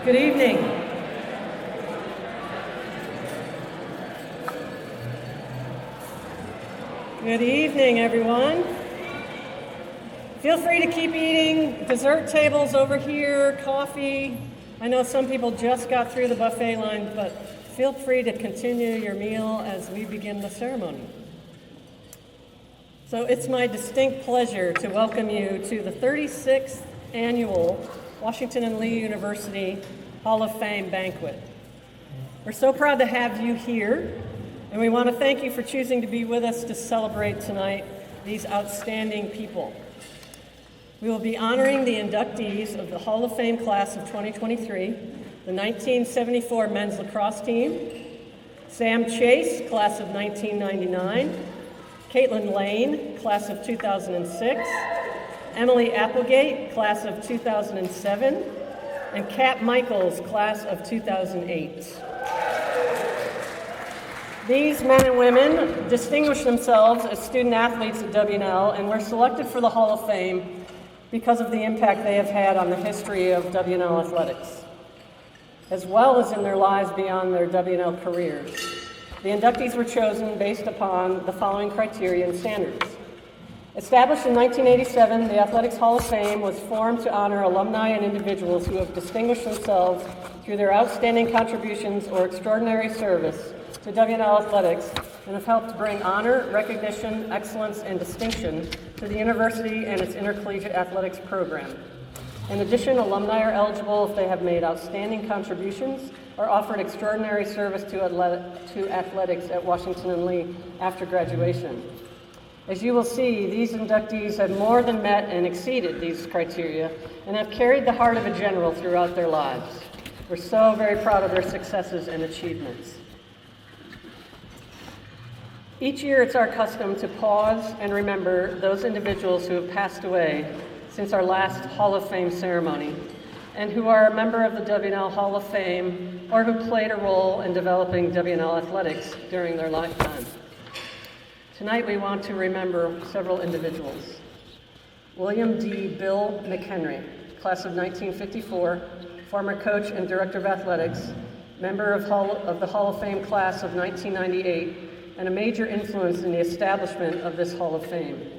Good evening. Good evening, everyone. Feel free to keep eating. Dessert tables over here, coffee. I know some people just got through the buffet line, but feel free to continue your meal as we begin the ceremony. So it's my distinct pleasure to welcome you to the 36th annual Washington and Lee University Hall of Fame banquet. We're so proud to have you here, and we want to thank you for choosing to be with us to celebrate tonight these outstanding people. We will be honoring the inductees of the Hall of Fame class of 2023, the 1974 men's lacrosse team, Sam Chase, class of 1999, Caitlin Lane, class of 2006, Emily Applegate, class of 2007, and Kat Michaels, class of 2008. These men and women distinguish themselves as student athletes at WNL and were selected for the Hall of Fame because of the impact they have had on the history of WNL athletics, as well as in their lives beyond their WNL careers. The inductees were chosen based upon the following criteria and standards. Established in 1987, the Athletics Hall of Fame was formed to honor alumni and individuals who have distinguished themselves through their outstanding contributions or extraordinary service to WNL athletics and have helped bring honor, recognition, excellence, and distinction to the university and its intercollegiate athletics program. In addition, alumni are eligible if they have made outstanding contributions or offered extraordinary service to athletics at Washington and Lee after graduation. As you will see, these inductees have more than met and exceeded these criteria and have carried the heart of a general throughout their lives. We're so very proud of their successes and achievements. Each year, it's our custom to pause and remember those individuals who have passed away since our last Hall of Fame ceremony and who are a member of the WNL Hall of Fame or who played a role in developing WNL athletics during their lifetime. Tonight, we want to remember several individuals. William D. Bill McHenry, class of 1954, former coach and director of athletics, member of the Hall of Fame class of 1998, and a major influence in the establishment of this Hall of Fame.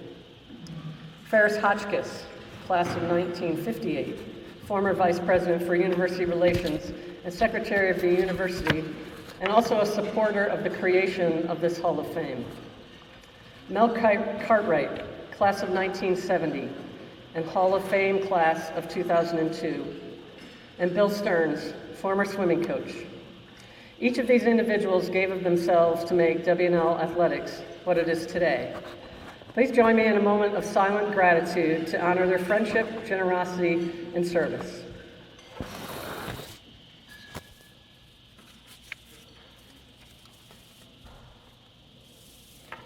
Ferris Hotchkiss, class of 1958, former vice president for university relations and secretary of the university, and also a supporter of the creation of this Hall of Fame. Mel Cartwright, class of 1970, and Hall of Fame class of 2002. And Bill Stearns, former swimming coach. Each of these individuals gave of themselves to make WNL athletics what it is today. Please join me in a moment of silent gratitude to honor their friendship, generosity, and service.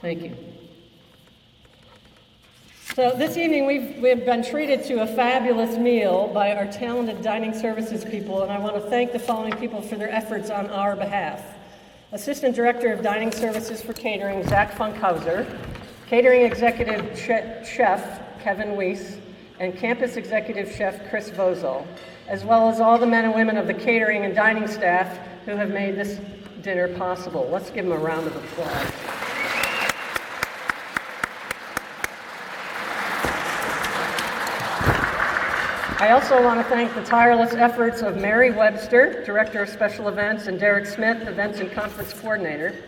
Thank you. So this evening we've been treated to a fabulous meal by our talented dining services people, and I want to thank the following people for their efforts on our behalf. Assistant Director of Dining Services for Catering, Zach Funkhauser, Catering Executive Chef, Kevin Weiss, and Campus Executive Chef, Chris Vozol, as well as all the men and women of the catering and dining staff who have made this dinner possible. Let's give them a round of applause. I also want to thank the tireless efforts of Mary Webster, Director of Special Events, and Derek Smith, Events and Conference Coordinator,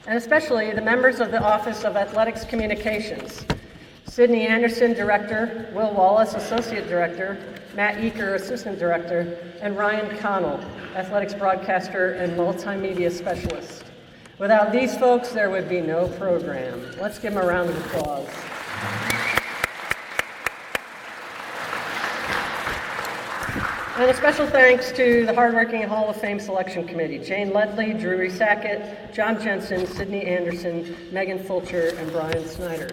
and especially the members of the Office of Athletics Communications, Sydney Anderson, Director, Will Wallace, Associate Director, Matt Eaker, Assistant Director, and Ryan Connell, Athletics Broadcaster and Multimedia Specialist. Without these folks, there would be no program. Let's give them a round of applause. And a special thanks to the hardworking Hall of Fame Selection Committee, Jane Ledley, Drury Sackett, John Jensen, Sydney Anderson, Megan Fulcher, and Brian Snyder.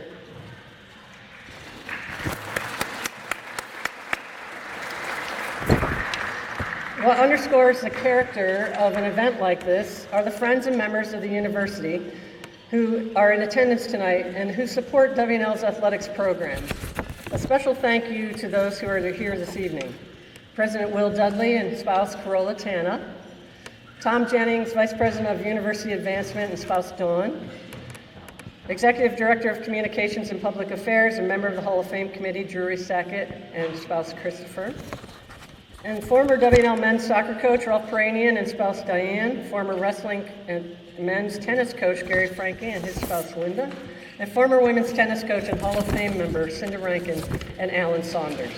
What underscores the character of an event like this are the friends and members of the university who are in attendance tonight and who support WNL's athletics program. A special thank you to those who are here this evening. President Will Dudley and spouse Corolla Tana, Tom Jennings, Vice President of University Advancement and spouse Dawn, Executive Director of Communications and Public Affairs and member of the Hall of Fame Committee, Drury Sackett and spouse Christopher, and former WNL men's soccer coach Ralph Peranian and spouse Diane, former wrestling and men's tennis coach Gary Franke and his spouse Linda, and former women's tennis coach and Hall of Fame member Cinda Rankin and Alan Saunders.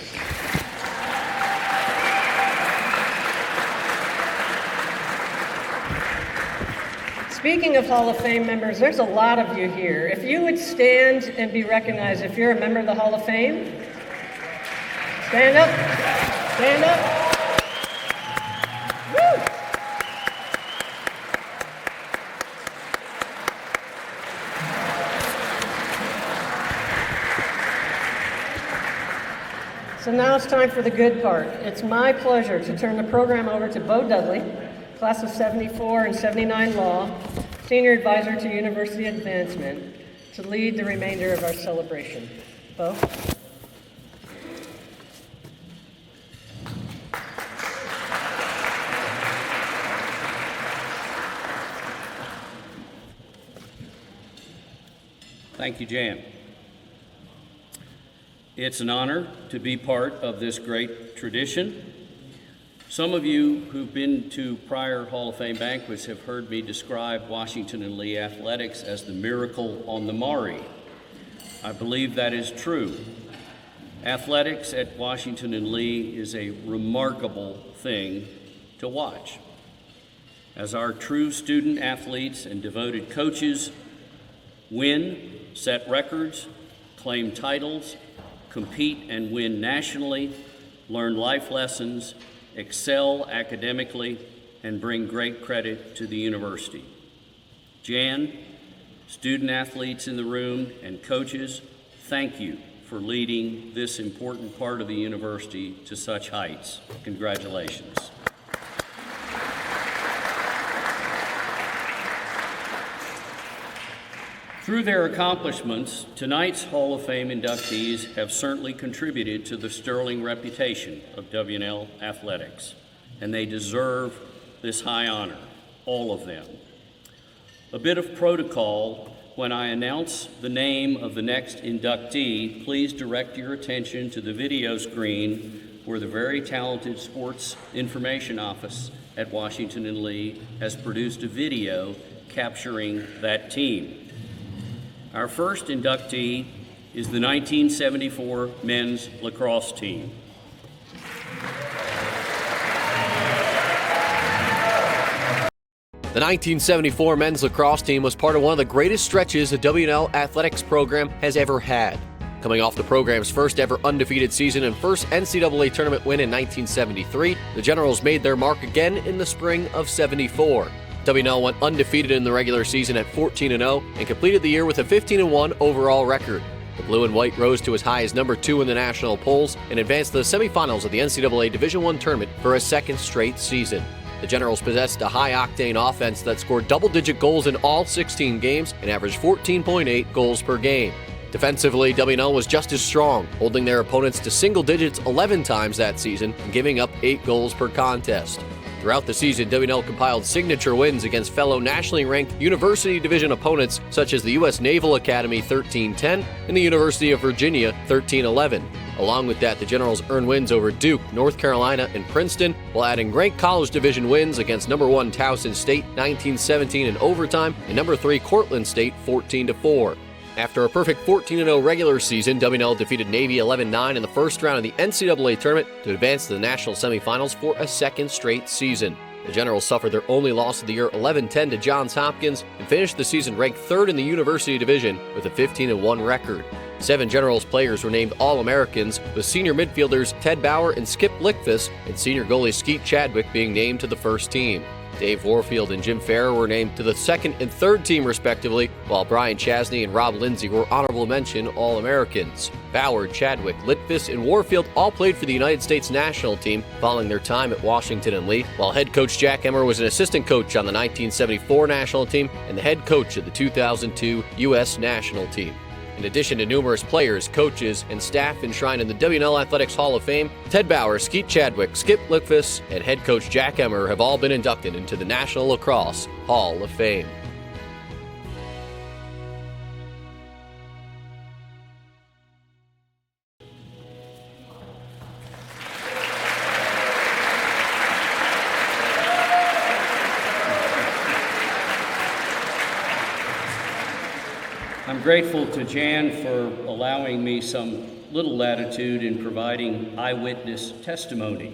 Speaking of Hall of Fame members, there's a lot of you here. If you would stand and be recognized, if you're a member of the Hall of Fame, stand up, stand up. Woo! So now it's time for the good part. It's my pleasure to turn the program over to Bo Dudley, class of 74 and 79 law, senior advisor to University Advancement, to lead the remainder of our celebration. Bo? Thank you, Jan. It's an honor to be part of this great tradition. Some of you who've been to prior Hall of Fame banquets have heard me describe Washington and Lee athletics as the miracle on the Maury. I believe that is true. Athletics at Washington and Lee is a remarkable thing to watch. As our true student athletes and devoted coaches win, set records, claim titles, compete and win nationally, learn life lessons, excel academically, and bring great credit to the university. Jan, student athletes in the room, and coaches, thank you for leading this important part of the university to such heights. Congratulations. Through their accomplishments, tonight's Hall of Fame inductees have certainly contributed to the sterling reputation of WNL athletics, and they deserve this high honor, all of them. A bit of protocol: when I announce the name of the next inductee, please direct your attention to the video screen where the very talented Sports Information Office at Washington and Lee has produced a video capturing that team. Our first inductee is the 1974 men's lacrosse team. The 1974 men's lacrosse team was part of one of the greatest stretches the WNL athletics program has ever had. Coming off the program's first ever undefeated season and first NCAA tournament win in 1973, the Generals made their mark again in the spring of '74. WNL went undefeated in the regular season at 14-0 and completed the year with a 15-1 overall record. The blue and white rose to as high as number 2 in the national polls and advanced to the semifinals of the NCAA Division I tournament for a second straight season. The Generals possessed a high-octane offense that scored double-digit goals in all 16 games and averaged 14.8 goals per game. Defensively, WNL was just as strong, holding their opponents to single digits 11 times that season and giving up 8 goals per contest. Throughout the season, WNL compiled signature wins against fellow nationally ranked University Division opponents such as the U.S. Naval Academy 13-10 and the University of Virginia 13-11. Along with that, the Generals earned wins over Duke, North Carolina, and Princeton, while adding ranked college division wins against number 1 Towson State 19-17 in overtime and number 3 Cortland State 14-4. After a perfect 14-0 regular season, WNL defeated Navy 11-9 in the first round of the NCAA tournament to advance to the national semifinals for a second straight season. The Generals suffered their only loss of the year 11-10 to Johns Hopkins and finished the season ranked 3rd in the University Division with a 15-1 record. 7 Generals players were named All-Americans, with senior midfielders Ted Bauer and Skip Lickfuss and senior goalie Skeet Chadwick being named to the first team. Dave Warfield and Jim Farrer were named to the second and third team respectively, while Brian Chasney and Rob Lindsay were honorable mention All-Americans. Bauer, Chadwick, Lickfuss, and Warfield all played for the United States national team following their time at Washington and Lee, while head coach Jack Emmer was an assistant coach on the 1974 national team and the head coach of the 2002 U.S. national team. In addition to numerous players, coaches, and staff enshrined in the WNL Athletics Hall of Fame, Ted Bauer, Skeet Chadwick, Skip Lickfuss, and head coach Jack Emmer have all been inducted into the National Lacrosse Hall of Fame. I'm grateful to Jan for allowing me some little latitude in providing eyewitness testimony.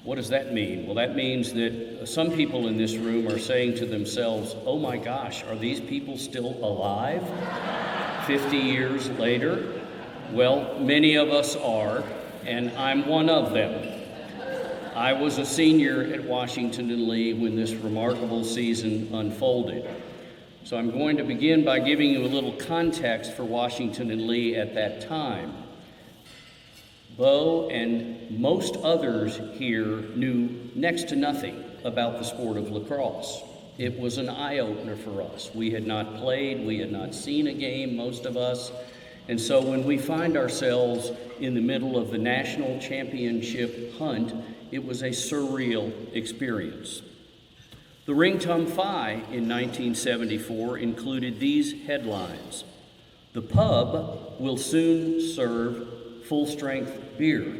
What does that mean? Well, that means that some people in this room are saying to themselves, oh my gosh, are these people still alive 50 years later? Well, many of us are, and I'm one of them. I was a senior at Washington and Lee when this remarkable season unfolded. So I'm going to begin by giving you a little context for Washington and Lee at that time. Bo and most others here knew next to nothing about the sport of lacrosse. It was an eye-opener for us. We had not played, we had not seen a game, most of us. And so when we find ourselves in the middle of the national championship hunt, it was a surreal experience. The Ring Tum Fi in 1974 included these headlines: "The pub will soon serve full-strength beer."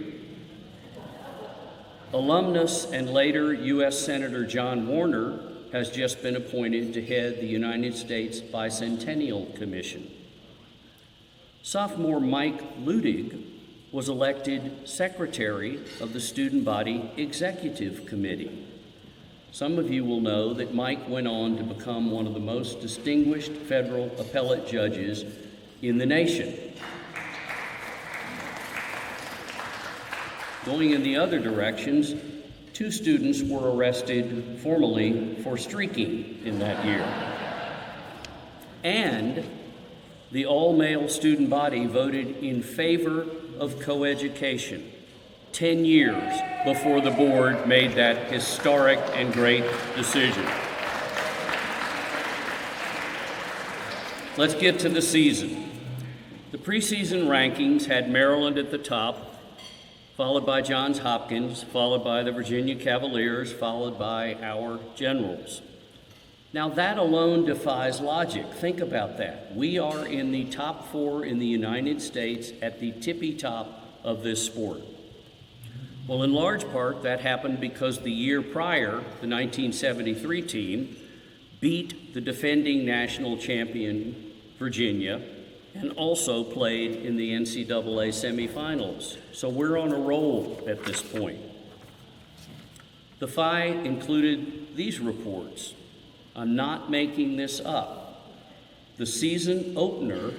Alumnus and later U.S. Senator John Warner has just been appointed to head the United States Bicentennial Commission. Sophomore Mike Ludig was elected secretary of the Student Body Executive Committee. Some of you will know that Mike went on to become one of the most distinguished federal appellate judges in the nation. Going in the other directions, 2 students were arrested formally for streaking in that year. And the all-male student body voted in favor of coeducation 10 years before the board made that historic and great decision. Let's get to the season. The preseason rankings had Maryland at the top, followed by Johns Hopkins, followed by the Virginia Cavaliers, followed by our Generals. Now that alone defies logic. Think about that. We are in the top 4 in the United States at the tippy top of this sport. Well, in large part, that happened because the year prior, the 1973 team beat the defending national champion, Virginia, and also played in the NCAA semifinals. So we're on a roll at this point. The Phi included these reports. I'm not making this up. The season opener,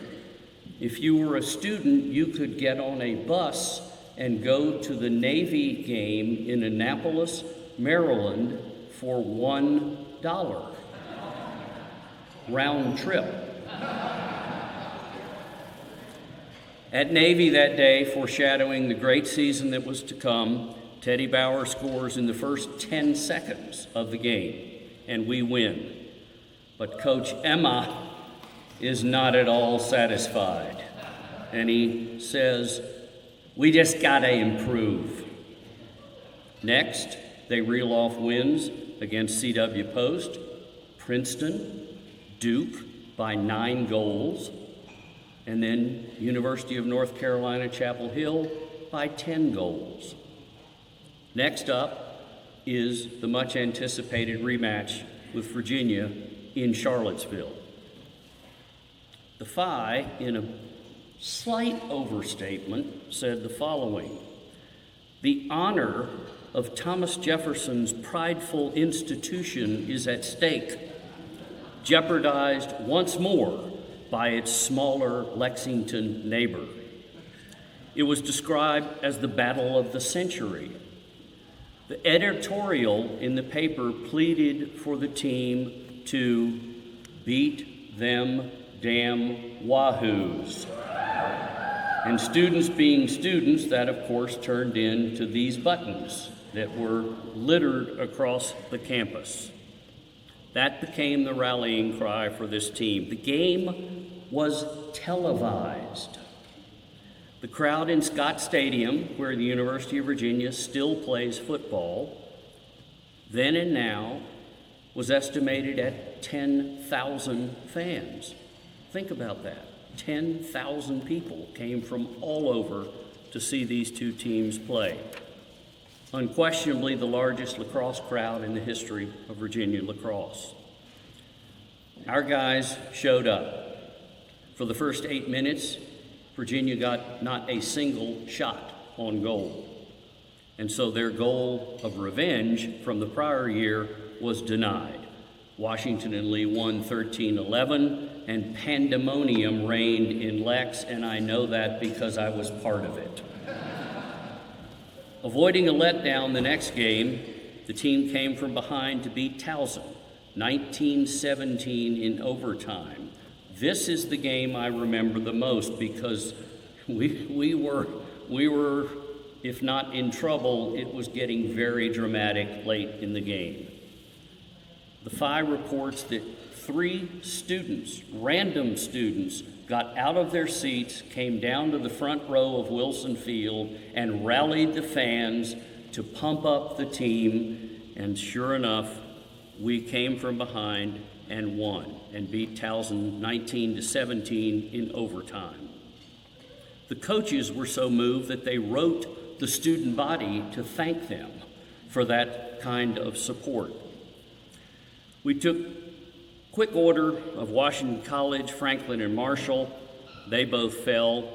if you were a student, you could get on a bus and go to the Navy game in Annapolis, Maryland for $1 round trip. At Navy that day, foreshadowing the great season that was to come, Teddy Bauer scores in the first 10 seconds of the game, and we win. But Coach Emma is not at all satisfied, and he says, "We just gotta improve." Next, they reel off wins against CW Post, Princeton, Duke by 9 goals, and then University of North Carolina, Chapel Hill by 10 goals. Next up is the much anticipated rematch with Virginia in Charlottesville. The Phi, in a slight overstatement, said the following: "The honor of Thomas Jefferson's prideful institution is at stake, jeopardized once more by its smaller Lexington neighbor." It was described as the battle of the century. The editorial in the paper pleaded for the team to beat them damn Wahoos. And students being students, that of course turned into these buttons that were littered across the campus. That became the rallying cry for this team. The game was televised. The crowd in Scott Stadium, where the University of Virginia still plays football, then and now, was estimated at 10,000 fans. Think about that. 10,000 people came from all over to see these two teams play. Unquestionably the largest lacrosse crowd in the history of Virginia lacrosse. Our guys showed up. For the first 8 minutes, Virginia got not a single shot on goal. And so their goal of revenge from the prior year was denied. Washington and Lee won 13-11, and pandemonium reigned in Lex, and I know that because I was part of it. Avoiding a letdown the next game, the team came from behind to beat Towson, 19-17 in overtime. This is the game I remember the most because we were, if not in trouble, it was getting very dramatic late in the game. The Phi reports that 3 students, random students, got out of their seats, came down to the front row of Wilson Field, and rallied the fans to pump up the team. And sure enough, we came from behind and won and beat Towson 19-17 in overtime. The coaches were so moved that they wrote the student body to thank them for that kind of support. We took quick order of Washington College, Franklin, and Marshall. They both fell,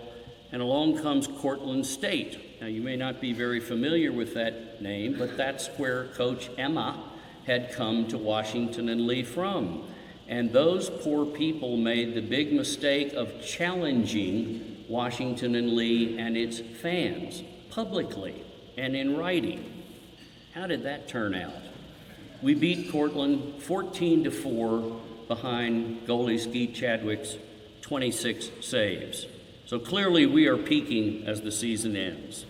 and along comes Cortland State. Now, you may not be very familiar with that name, but that's where Coach Emma had come to Washington and Lee from. And those poor people made the big mistake of challenging Washington and Lee and its fans publicly and in writing. How did that turn out? We beat Cortland 14-4 behind goalie Skeet Chadwick's 26 saves. So clearly we are peaking as the season ends.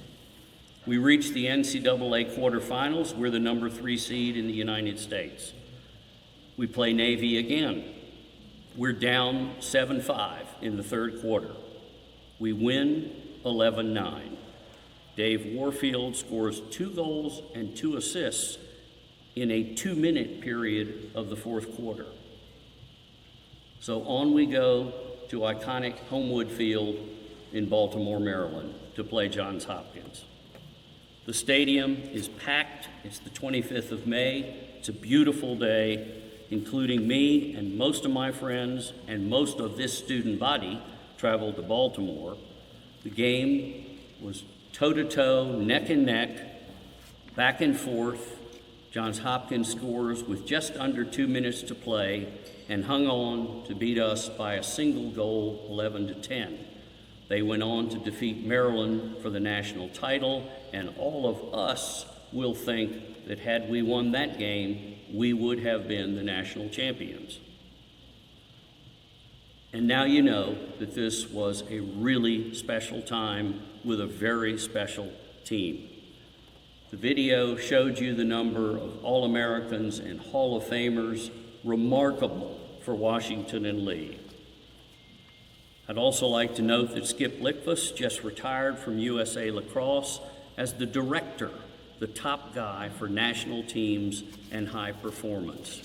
We reached the NCAA quarterfinals. We're the number 3 seed in the United States. We play Navy again. We're down 7-5 in the third quarter. We win 11-9. Dave Warfield scores 2 goals and 2 assists in a 2-minute period of the fourth quarter. So on we go to iconic Homewood Field in Baltimore, Maryland, to play Johns Hopkins. The stadium is packed. It's the 25th of May. It's a beautiful day, including me and most of my friends and most of this student body traveled to Baltimore. The game was toe-to-toe, neck and neck, back and forth. Johns Hopkins scores with just under 2 minutes to play and hung on to beat us by a single goal, 11-10. They went on to defeat Maryland for the national title, and all of us will think that had we won that game, we would have been the national champions. And now you know that this was a really special time with a very special team. The video showed you the number of All-Americans and Hall of Famers, remarkable for Washington and Lee. I'd also like to note that Skip Lickfuss just retired from USA Lacrosse as the director, the top guy for national teams and high performance.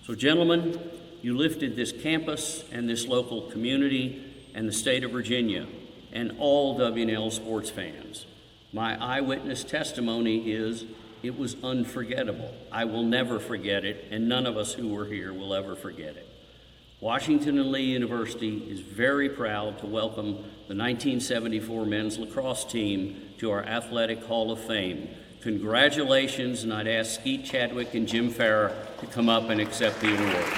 So gentlemen, you lifted this campus and this local community and the state of Virginia and all W&L sports fans. My eyewitness testimony is it was unforgettable. I will never forget it, and none of us who were here will ever forget it. Washington and Lee University is very proud to welcome the 1974 men's lacrosse team to our Athletic Hall of Fame. Congratulations, and I'd ask Skeet Chadwick and Jim Farrar to come up and accept the award.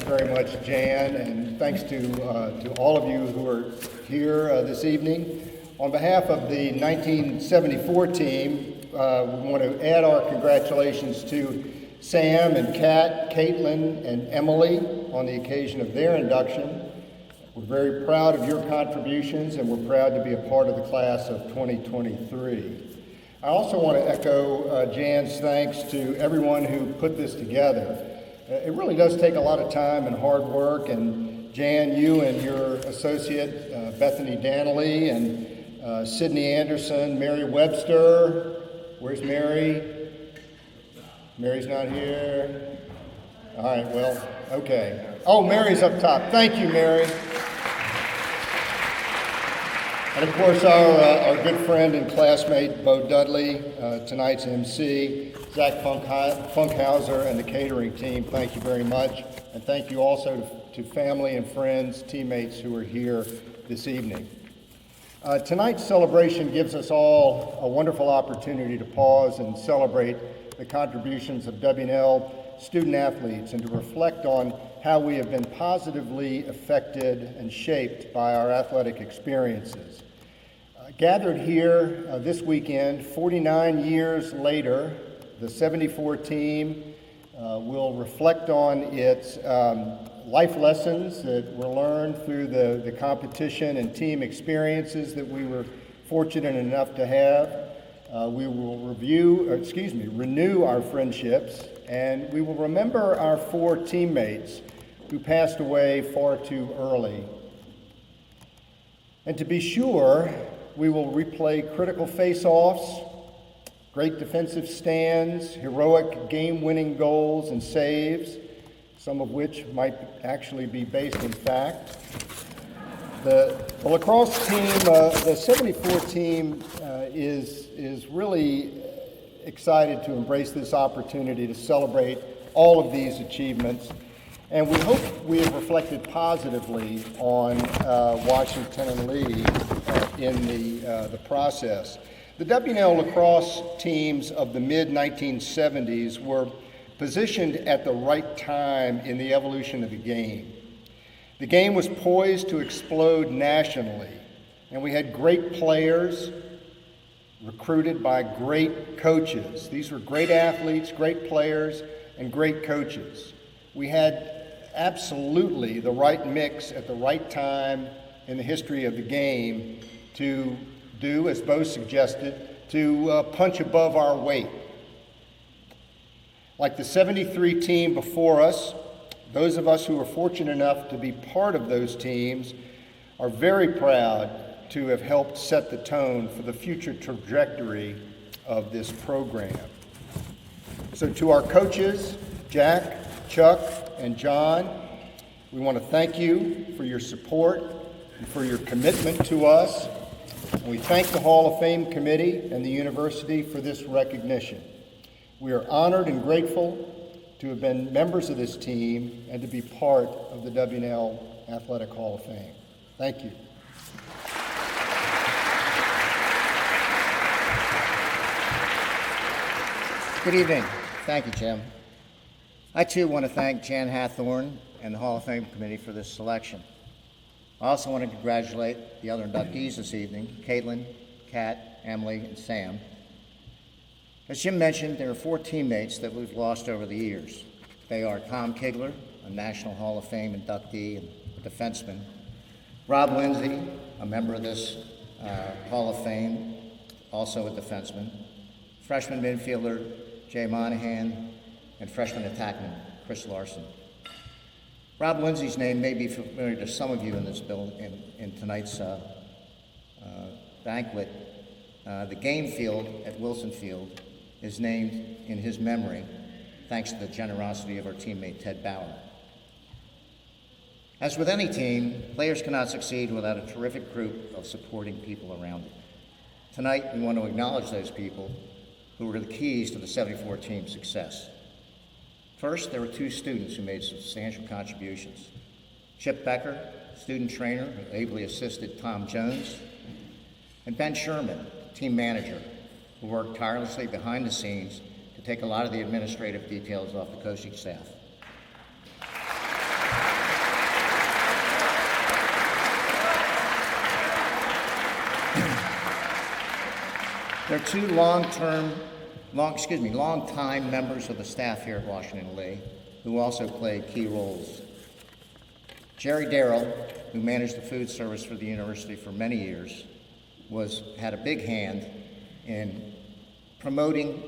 very much, Jan, and thanks to all of you who are here this evening. On behalf of the 1974 team, we want to add our congratulations to Sam and Kat, Caitlin, and Emily on the occasion of their induction. We're very proud of your contributions, and we're proud to be a part of the class of 2023. I also want to echo Jan's thanks to everyone who put this together. It really does take a lot of time and hard work, and Jan, you and your associate, Bethany Danley, and Sydney Anderson, Mary Webster. Where's Mary? Mary's not here. All right, well, okay. Oh, Mary's up top. Thank you, Mary. And of course, our good friend and classmate, Bo Dudley, tonight's MC, Zach Funkhauser, and the catering team, thank you very much. And thank you also to family and friends, teammates who are here this evening. Tonight's celebration gives us all a wonderful opportunity to pause and celebrate the contributions of W&L student athletes and to reflect on how we have been positively affected and shaped by our athletic experiences. Gathered here this weekend, 49 years later, the 74 team will reflect on its life lessons that were learned through the competition and team experiences that we were fortunate enough to have. We will renew our friendships, and we will remember our 4 teammates who passed away far too early. And to be sure, we will replay critical face-offs, great defensive stands, heroic game-winning goals and saves, some of which might actually be based in fact. The lacrosse team, the 74 team is really excited to embrace this opportunity to celebrate all of these achievements. And we hope we have reflected positively on Washington and Lee in the process. The W&L lacrosse teams of the mid-1970s were positioned at the right time in the evolution of the game. The game was poised to explode nationally, and we had great players recruited by great coaches. These were great athletes, great players, and great coaches. We had absolutely the right mix at the right time in the history of the game to do, as Bo suggested, to punch above our weight. Like the 73 team before us, those of us who were fortunate enough to be part of those teams are very proud to have helped set the tone for the future trajectory of this program. So to our coaches, Jack, Chuck, and John, we want to thank you for your support and for your commitment to us. And we thank the Hall of Fame Committee and the university for this recognition. We are honored and grateful to have been members of this team and to be part of the W&L Athletic Hall of Fame. Thank you. Good evening. Thank you, Jim. I too want to thank Jan Hathorn and the Hall of Fame Committee for this selection. I also want to congratulate the other inductees this evening, Caitlin, Kat, Emily, and Sam. As Jim mentioned, there are 4 teammates that we've lost over the years. They are Tom Kigler, a National Hall of Fame inductee and a defenseman, Rob Lindsay, a member of this Hall of Fame, also a defenseman, freshman midfielder Jay Monahan, and freshman attackman Chris Larson. Rob Lindsay's name may be familiar to some of you in this in tonight's banquet. The game field at Wilson Field is named in his memory, thanks to the generosity of our teammate Ted Bauer. As with any team, players cannot succeed without a terrific group of supporting people around it. Tonight, we want to acknowledge those people who were the keys to the 74 team's success. First, there were 2 students who made substantial contributions. Chip Becker, student trainer who ably assisted Tom Jones, and Ben Sherman, team manager, who worked tirelessly behind the scenes to take a lot of the administrative details off the coaching staff. They're two long-time members of the staff here at Washington Lee who also played key roles. Jerry Darrell, who managed the food service for the university for many years, had a big hand in promoting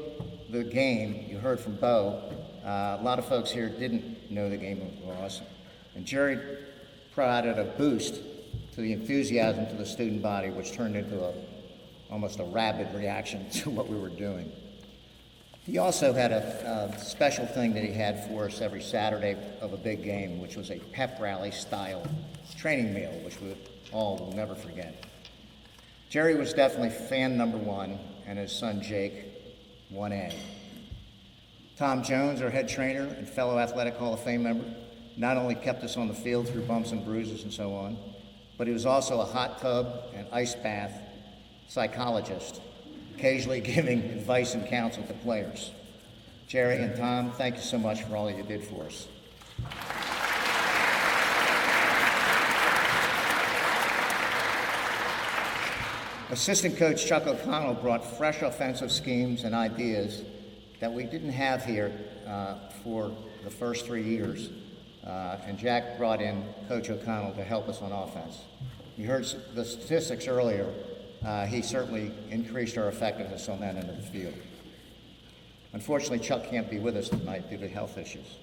the game. You heard from Bo. A lot of folks here didn't know the game of lacrosse, and Jerry provided a boost to the enthusiasm to the student body, which turned into almost a rabid reaction to what we were doing. He also had a special thing that he had for us every Saturday of a big game, which was a pep rally style training meal, which we all will never forget. Jerry was definitely fan number one, and his son Jake, 1A. Tom Jones, our head trainer and fellow Athletic Hall of Fame member, not only kept us on the field through bumps and bruises and so on, but he was also a hot tub and ice bath psychologist, occasionally giving advice and counsel to players. Jerry and Tom, thank you so much for all you did for us. Assistant coach Chuck O'Connell brought fresh offensive schemes and ideas that we didn't have here for the first 3 years. And Jack brought in Coach O'Connell to help us on offense. You heard the statistics earlier. He certainly increased our effectiveness on that end of the field. Unfortunately, Chuck can't be with us tonight due to health issues.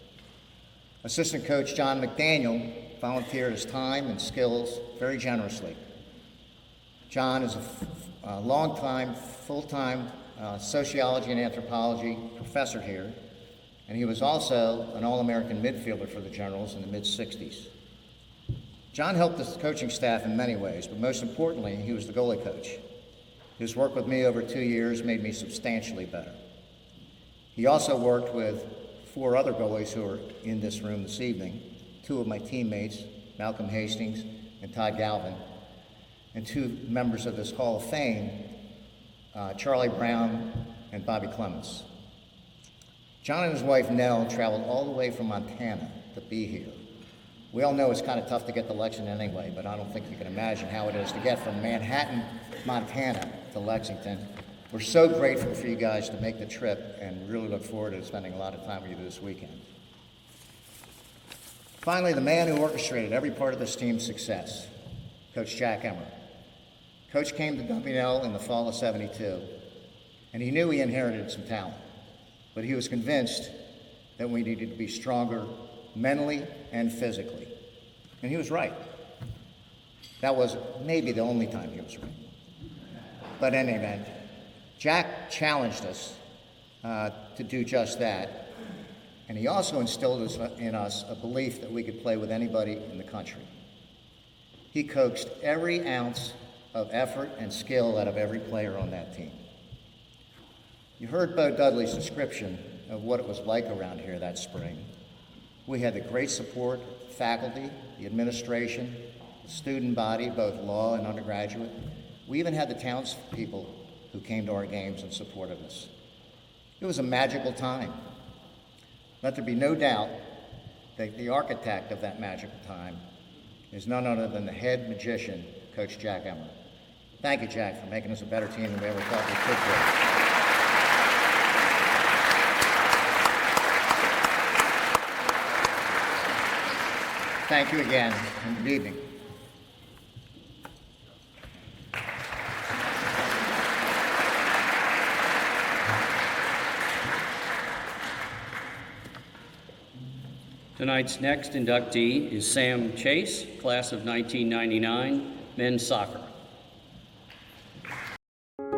Assistant coach John McDaniel volunteered his time and skills very generously. John is a long-time, full-time sociology and anthropology professor here, and he was also an All-American midfielder for the Generals in the mid-'60s. John helped the coaching staff in many ways, but most importantly, he was the goalie coach. His work with me over 2 years made me substantially better. He also worked with 4 other goalies who are in this room this evening, 2 of my teammates, Malcolm Hastings and Todd Galvin, and 2 members of this Hall of Fame, Charlie Brown and Bobby Clements. John and his wife Nell traveled all the way from Montana to be here. We all know it's kind of tough to get to Lexington anyway, but I don't think you can imagine how it is to get from Manhattan, Montana to Lexington. We're so grateful for you guys to make the trip and really look forward to spending a lot of time with you this weekend. Finally, the man who orchestrated every part of this team's success, Coach Jack Emmer. Coach came to WNL in the fall of '72, and he knew he inherited some talent, but he was convinced that we needed to be stronger mentally and physically. And he was right. That was maybe the only time he was right. But in any event, Jack challenged us to do just that, and he also instilled in us a belief that we could play with anybody in the country. He coaxed every ounce of effort and skill out of every player on that team. You heard Bo Dudley's description of what it was like around here that spring. We had the great support, faculty, the administration, the student body, both law and undergraduate. We even had the townspeople who came to our games and supported us. It was a magical time. Let there be no doubt that the architect of that magical time is none other than the head magician, Coach Jack Emmer. Thank you, Jack, for making us a better team than we ever thought we could be. Thank you again, and good evening. Tonight's next inductee is Sam Chase, class of 1999, men's soccer.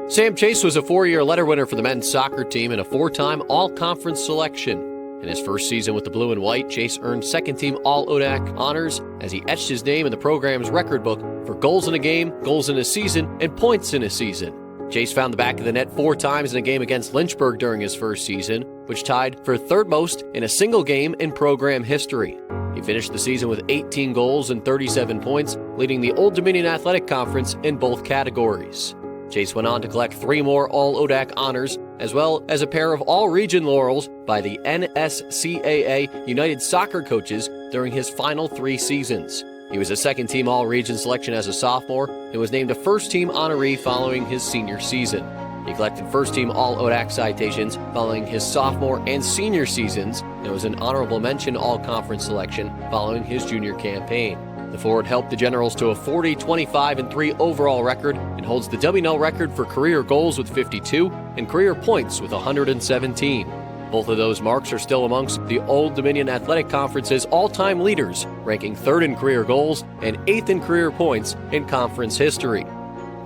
Sam Chase was a 4-year letter winner for the men's soccer team and a 4-time all-conference selection. In his first season with the Blue and White, Chase earned second-team All-ODAC honors as he etched his name in the program's record book for goals in a game, goals in a season, and points in a season. Chase found the back of the net 4 times in a game against Lynchburg during his first season, which tied for third most in a single game in program history. He finished the season with 18 goals and 37 points, leading the Old Dominion Athletic Conference in both categories. Chase went on to collect 3 more All-ODAC honors, as well as a pair of All-Region laurels by the NSCAA United Soccer Coaches during his final 3 seasons. He was a second-team All-Region selection as a sophomore and was named a first-team honoree following his senior season. He collected first-team All-ODAC citations following his sophomore and senior seasons and was an honorable mention All-Conference selection following his junior campaign. The forward helped the Generals to a 40, 25, and 3 overall record and holds the WNL record for career goals with 52 and career points with 117. Both of those marks are still amongst the Old Dominion Athletic Conference's all-time leaders, ranking 3rd in career goals and 8th in career points in conference history.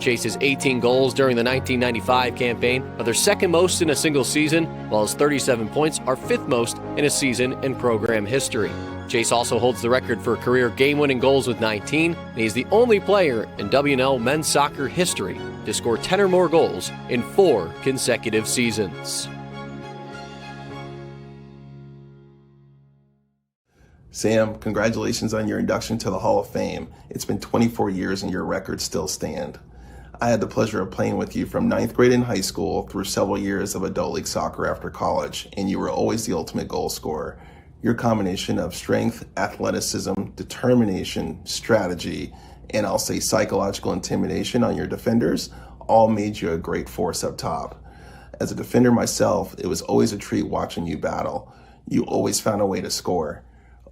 Chase's 18 goals during the 1995 campaign are their 2nd most in a single season, while his 37 points are 5th most in a season in program history. Chase also holds the record for career game-winning goals with 19, and he's the only player in WNL men's soccer history to score 10 or more goals in 4 consecutive seasons. Sam, congratulations on your induction to the Hall of Fame. It's been 24 years and your records still stand. I had the pleasure of playing with you from 9th grade in high school through several years of adult league soccer after college, and you were always the ultimate goal scorer. Your combination of strength, athleticism, determination, strategy, and I'll say psychological intimidation on your defenders all made you a great force up top. As a defender myself, it was always a treat watching you battle. You always found a way to score.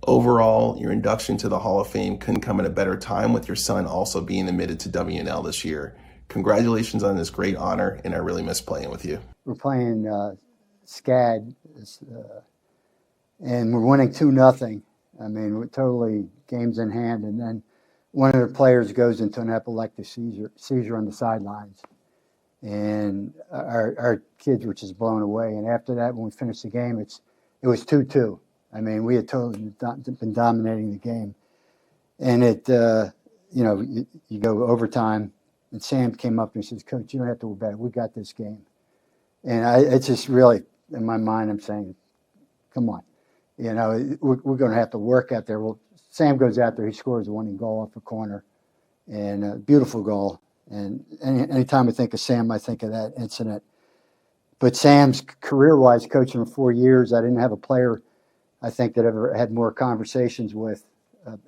Overall, your induction to the Hall of Fame couldn't come at a better time with your son also being admitted to WNL this year. Congratulations on this great honor, and I really miss playing with you. We're playing SCAD, and we're winning 2-0. I mean, we're totally games in hand, and then one of the players goes into an epileptic seizure on the sidelines. And our kids were just blown away. And after that, when we finished the game, it was 2-2. I mean, we had totally been dominating the game. And you go overtime, and Sam came up and says, "Coach, you don't have to worry about it. We got this game." And it's just really, in my mind, I'm saying, come on. We're going to have to work out there. Well, Sam goes out there, he scores a winning goal off a corner, and a beautiful goal. And anytime I think of Sam, I think of that incident. But Sam's career-wise, coaching for 4 years, I didn't have a player I think that ever had more conversations with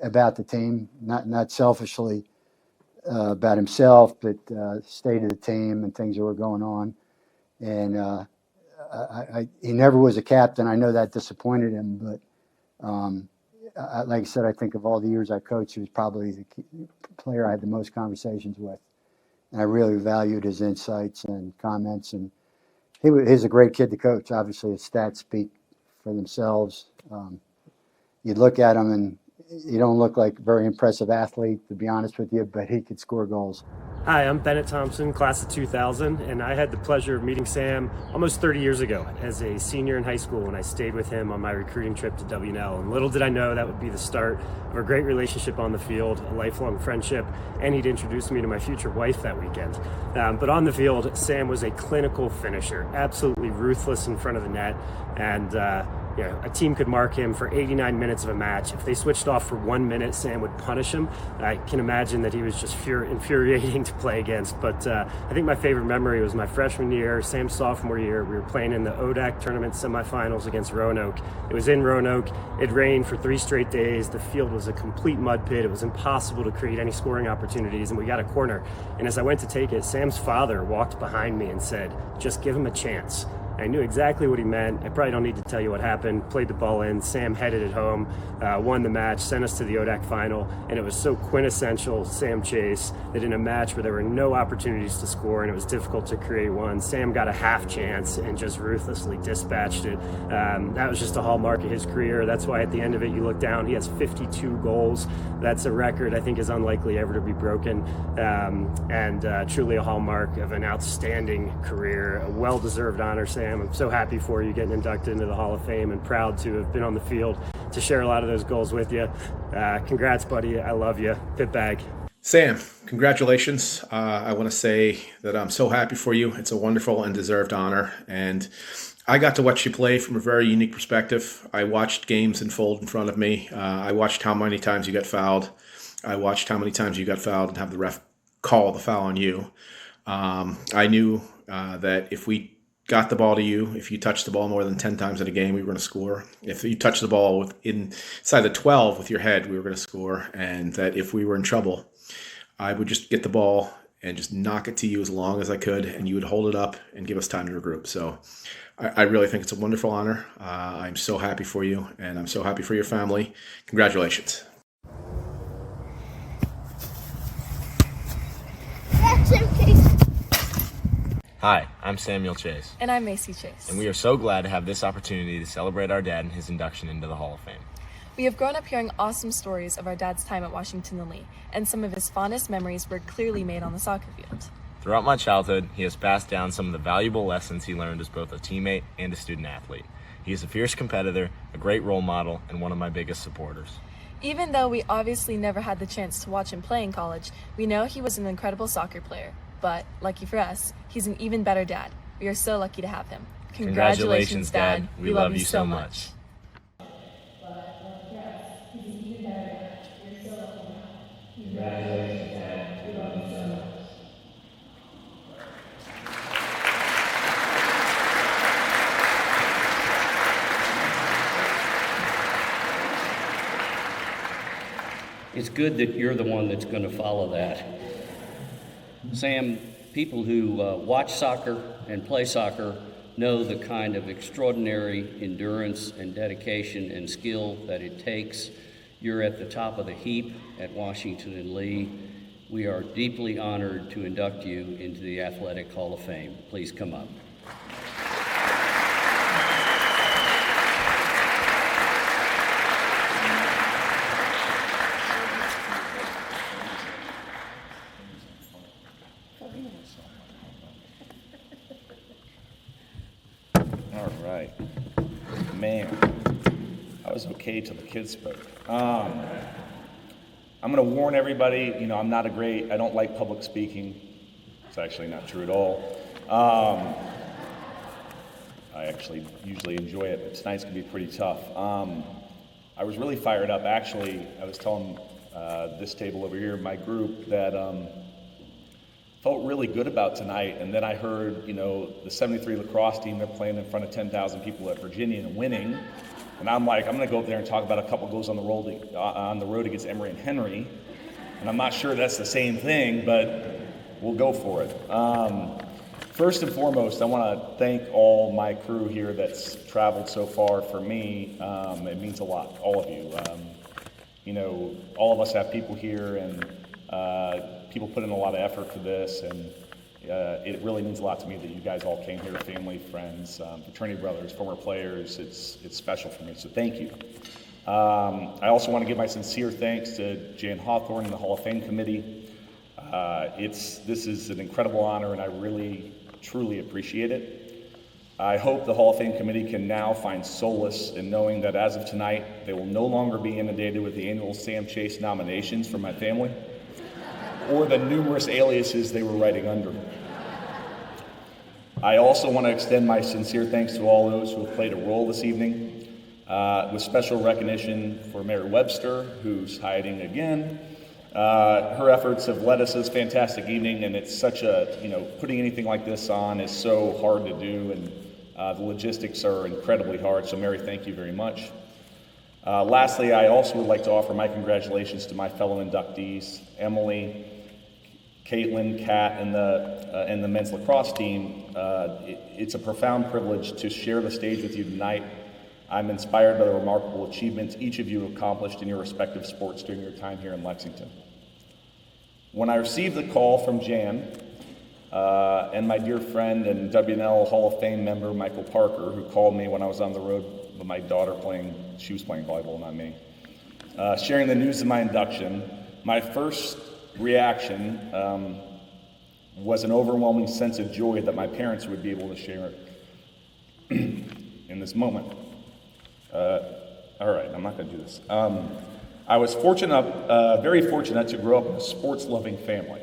about the team, not selfishly about himself, but state of the team and things that were going on. And he never was a captain. I know that disappointed him, but like I said, I think of all the years I coached, he was probably the player I had the most conversations with. And I really valued his insights and comments. And he's a great kid to coach. Obviously, his stats speak for themselves. You look at him and you don't look like a very impressive athlete, to be honest with you, but he could score goals. Hi, I'm Bennett Thompson, class of 2000, and I had the pleasure of meeting Sam almost 30 years ago as a senior in high school when I stayed with him on my recruiting trip to WNL. And little did I know that would be the start of a great relationship on the field, a lifelong friendship, and he'd introduce me to my future wife that weekend. But on the field, Sam was a clinical finisher, absolutely ruthless in front of the net, and a team could mark him for 89 minutes of a match. If they switched off for 1 minute, Sam would punish him. I can imagine that he was just infuriating to play against. But I think my favorite memory was my freshman year, Sam's sophomore year. We were playing in the ODAC tournament semifinals against Roanoke. It was in Roanoke. It rained for 3 straight days. The field was a complete mud pit. It was impossible to create any scoring opportunities, and we got a corner. And as I went to take it, Sam's father walked behind me and said, "Just give him a chance." I knew exactly what he meant. I probably don't need to tell you what happened. Played the ball in. Sam headed it home, won the match, sent us to the ODAC final, and it was so quintessential Sam Chase that in a match where there were no opportunities to score and it was difficult to create one, Sam got a half chance and just ruthlessly dispatched it. That was just a hallmark of his career. That's why at the end of it, you look down, he has 52 goals. That's a record I think is unlikely ever to be broken, and truly a hallmark of an outstanding career, a well-deserved honor, Sam. I'm so happy for you getting inducted into the Hall of Fame and proud to have been on the field to share a lot of those goals with you. Congrats, buddy. I love you. Pit bag. Sam, congratulations. I want to say that I'm so happy for you. It's a wonderful and deserved honor. And I got to watch you play from a very unique perspective. I watched games unfold in front of me. I watched how many times you got fouled. I watched how many times you got fouled and have the ref call the foul on you. I knew that if we got the ball to you, if you touched the ball more than 10 times in a game, we were going to score. If you touched the ball inside the 12 with your head, we were going to score. And that if we were in trouble, I would just get the ball and just knock it to you as long as I could, and you would hold it up and give us time to regroup. So I really think it's a wonderful honor. I'm so happy for you, and I'm so happy for your family. Congratulations. Hi, I'm Samuel Chase. And I'm Macy Chase. And we are so glad to have this opportunity to celebrate our dad and his induction into the Hall of Fame. We have grown up hearing awesome stories of our dad's time at Washington and Lee, and some of his fondest memories were clearly made on the soccer field. Throughout my childhood, he has passed down some of the valuable lessons he learned as both a teammate and a student athlete. He is a fierce competitor, a great role model, and one of my biggest supporters. Even though we obviously never had the chance to watch him play in college, we know he was an incredible soccer player. But, lucky for us, he's an even better dad. We are so lucky to have him. Congratulations, Dad. We love you so much. It's good that you're the one that's going to follow that. Sam, people who watch soccer and play soccer know the kind of extraordinary endurance and dedication and skill that it takes. You're at the top of the heap at Washington and Lee. We are deeply honored to induct you into the Athletic Hall of Fame. Please come up. All right. Man, I was okay till the kids spoke. I'm going to warn everybody, I'm not I don't like public speaking. It's actually not true at all. I actually usually enjoy it, but tonight's going to be pretty tough. I was really fired up. Actually, I was telling this table over here, my group, that felt really good about tonight. And then I heard, the 73 lacrosse team, they're playing in front of 10,000 people at Virginia and winning. And I'm like, I'm going to go up there and talk about a couple goals on the road against Emory and Henry. And I'm not sure that's the same thing, but we'll go for it. First and foremost, I want to thank all my crew here that's traveled so far for me. It means a lot, all of you. All of us have people here, and people put in a lot of effort for this, and it really means a lot to me that you guys all came here, family, friends, fraternity brothers, former players. It's special for me, so thank you. I also want to give my sincere thanks to Jan Hawthorne and the Hall of Fame Committee. This is an incredible honor, and I really, truly appreciate it. I hope the Hall of Fame Committee can now find solace in knowing that as of tonight, they will no longer be inundated with the annual Sam Chase nominations from my family, or the numerous aliases they were writing under. I also want to extend my sincere thanks to all those who have played a role this evening, with special recognition for Mary Webster, who's hiding again. Her efforts have led us this fantastic evening, and it's such putting anything like this on is so hard to do, and the logistics are incredibly hard, so Mary, thank you very much. Lastly, I also would like to offer my congratulations to my fellow inductees, Emily, Caitlin, Kat, and the men's lacrosse team. It's a profound privilege to share the stage with you tonight. I'm inspired by the remarkable achievements each of you have accomplished in your respective sports during your time here in Lexington. When I received the call from Jan and my dear friend and WNL Hall of Fame member Michael Parker, who called me when I was on the road with my daughter she was playing volleyball, not me, sharing the news of my induction, my first reaction was an overwhelming sense of joy that my parents would be able to share in this moment. All right, I'm not going to do this. I was very fortunate to grow up in a sports-loving family.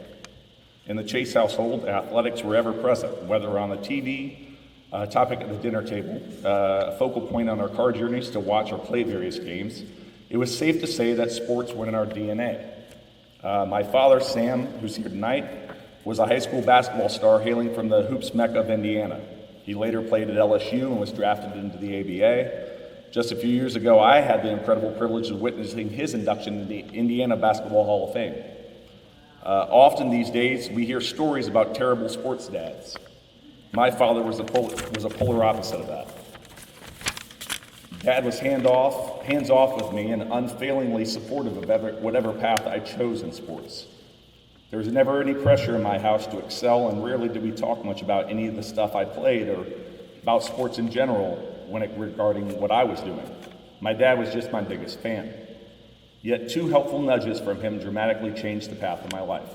In the Chase household, athletics were ever present, whether on the TV, a topic at the dinner table, a focal point on our car journeys to watch or play various games. It was safe to say that sports were in our DNA. My father, Sam, who's here tonight, was a high school basketball star hailing from the hoops mecca of Indiana. He later played at LSU and was drafted into the ABA. Just a few years ago, I had the incredible privilege of witnessing his induction into the Indiana Basketball Hall of Fame. Often these days, we hear stories about terrible sports dads. My father was a polar opposite of that. Dad was hands off with me and unfailingly supportive of whatever path I chose in sports. There was never any pressure in my house to excel, and rarely did we talk much about any of the stuff I played or about sports in general regarding what I was doing. My dad was just my biggest fan. Yet 2 helpful nudges from him dramatically changed the path of my life.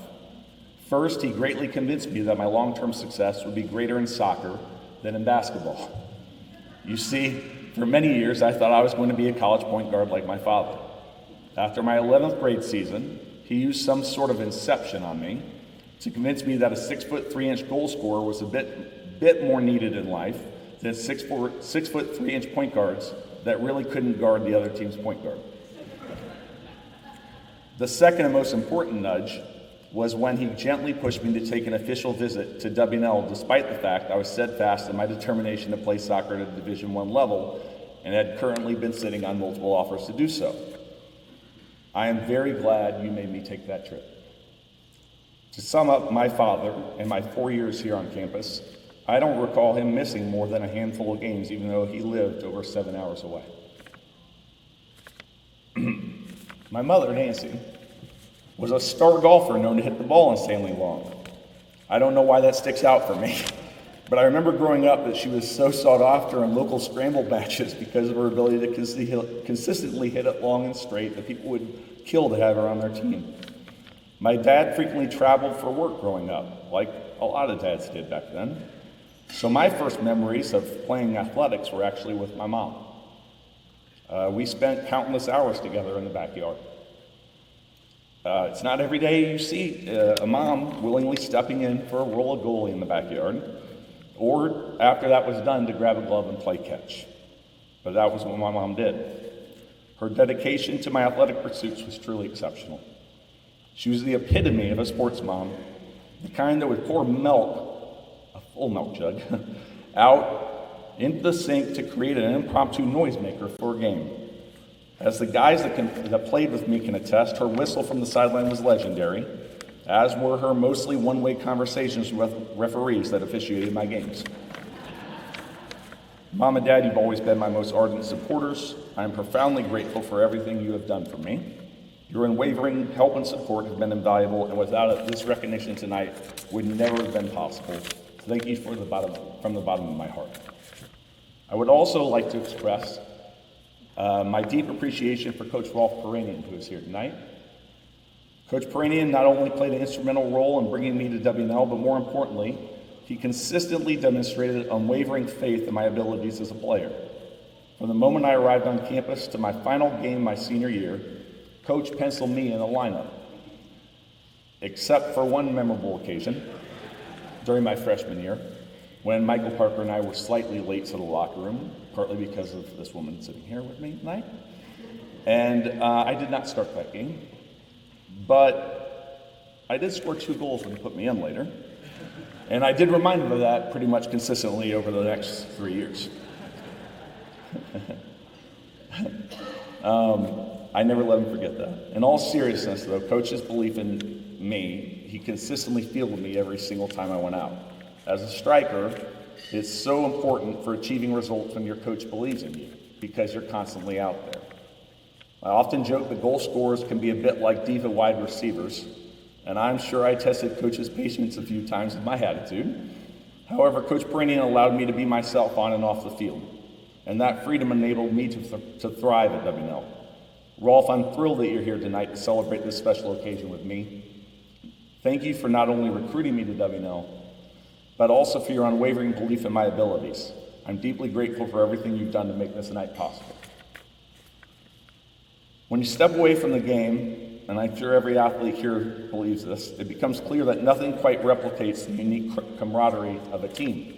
First, he greatly convinced me that my long-term success would be greater in soccer than in basketball. You see, for many years, I thought I was going to be a college point guard like my father. After my 11th grade season, he used some sort of inception on me to convince me that a 6'3" goal scorer was a bit more needed in life than 6'3" point guards that really couldn't guard the other team's point guard. The second and most important nudge was when he gently pushed me to take an official visit to WNL, despite the fact I was steadfast in my determination to play soccer at a Division I level and had currently been sitting on multiple offers to do so. I am very glad you made me take that trip. To sum up my father and my 4 years here on campus, I don't recall him missing more than a handful of games, even though he lived over 7 hours away. My mother, Nancy, was a star golfer known to hit the ball insanely long. I don't know why that sticks out for me, but I remember growing up that she was so sought after in local scramble matches because of her ability to consistently hit it long and straight that people would kill to have her on their team. My dad frequently traveled for work growing up, like a lot of dads did back then. So my first memories of playing athletics were actually with my mom. We spent countless hours together in the backyard. It's not every day you see a mom willingly stepping in for a roll of goalie in the backyard, or after that was done to grab a glove and play catch. But that was what my mom did. Her dedication to my athletic pursuits was truly exceptional. She was the epitome of a sports mom, the kind that would pour milk, a full milk jug, out into the sink to create an impromptu noisemaker for a game. As the guys that played with me can attest, her whistle from the sideline was legendary, as were her mostly one-way conversations with referees that officiated my games. Mom and Dad, you've always been my most ardent supporters. I am profoundly grateful for everything you have done for me. Your unwavering help and support has been invaluable, and without it, this recognition tonight would never have been possible. Thank you from the bottom of my heart. I would also like to express my deep appreciation for Coach Rolf Peranian, who is here tonight. Coach Peranian not only played an instrumental role in bringing me to WNL, but more importantly, he consistently demonstrated unwavering faith in my abilities as a player. From the moment I arrived on campus to my final game my senior year, Coach penciled me in the lineup, except for one memorable occasion during my freshman year, when Michael Parker and I were slightly late to the locker room, partly because of this woman sitting here with me tonight. And I did not start that game, but I did score 2 goals when he put me in later. And I did remind him of that pretty much consistently over the next 3 years. I never let him forget that. In all seriousness, though, Coach's belief in me, he consistently fielded me every single time I went out. As a striker, it's so important for achieving results when your coach believes in you, because you're constantly out there. I often joke that goal scorers can be a bit like diva wide receivers, and I'm sure I tested Coach's patience a few times with my attitude. However, Coach Peranian allowed me to be myself on and off the field, and that freedom enabled me to thrive at WNL. Rolf, I'm thrilled that you're here tonight to celebrate this special occasion with me. Thank you for not only recruiting me to WNL, but also for your unwavering belief in my abilities. I'm deeply grateful for everything you've done to make this night possible. When you step away from the game, and I'm sure every athlete here believes this, it becomes clear that nothing quite replicates the unique camaraderie of a team.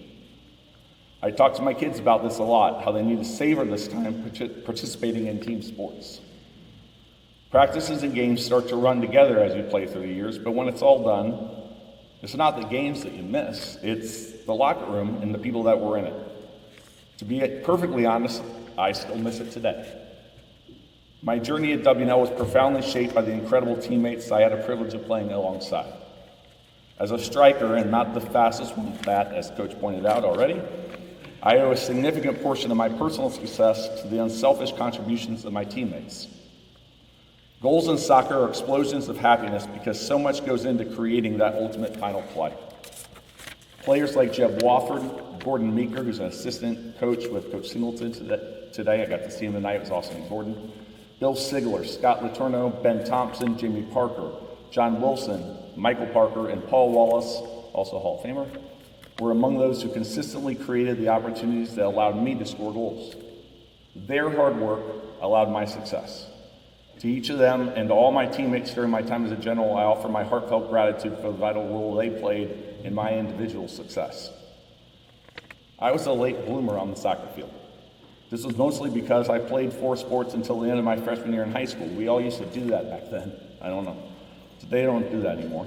I talk to my kids about this a lot, how they need to savor this time participating in team sports. Practices and games start to run together as you play through the years, but when it's all done, it's not the games that you miss, it's the locker room and the people that were in it. To be perfectly honest, I still miss it today. My journey at WNL was profoundly shaped by the incredible teammates I had a privilege of playing alongside. As a striker, and not the fastest one at that, as Coach pointed out already, I owe a significant portion of my personal success to the unselfish contributions of my teammates. Goals in soccer are explosions of happiness because so much goes into creating that ultimate final play. Players like Jeb Wofford, Gordon Meeker, who's an assistant coach with Coach Singleton today. I got to see him tonight. It was awesome. Gordon. Bill Sigler, Scott Letourneau, Ben Thompson, Jamie Parker, John Wilson, Michael Parker, and Paul Wallace, also a Hall of Famer, were among those who consistently created the opportunities that allowed me to score goals. Their hard work allowed my success. To each of them and to all my teammates during my time as a general, I offer my heartfelt gratitude for the vital role they played in my individual success. I was a late bloomer on the soccer field. This was mostly because I played 4 sports until the end of my freshman year in high school. We all used to do that back then. I don't know. Today, they don't do that anymore.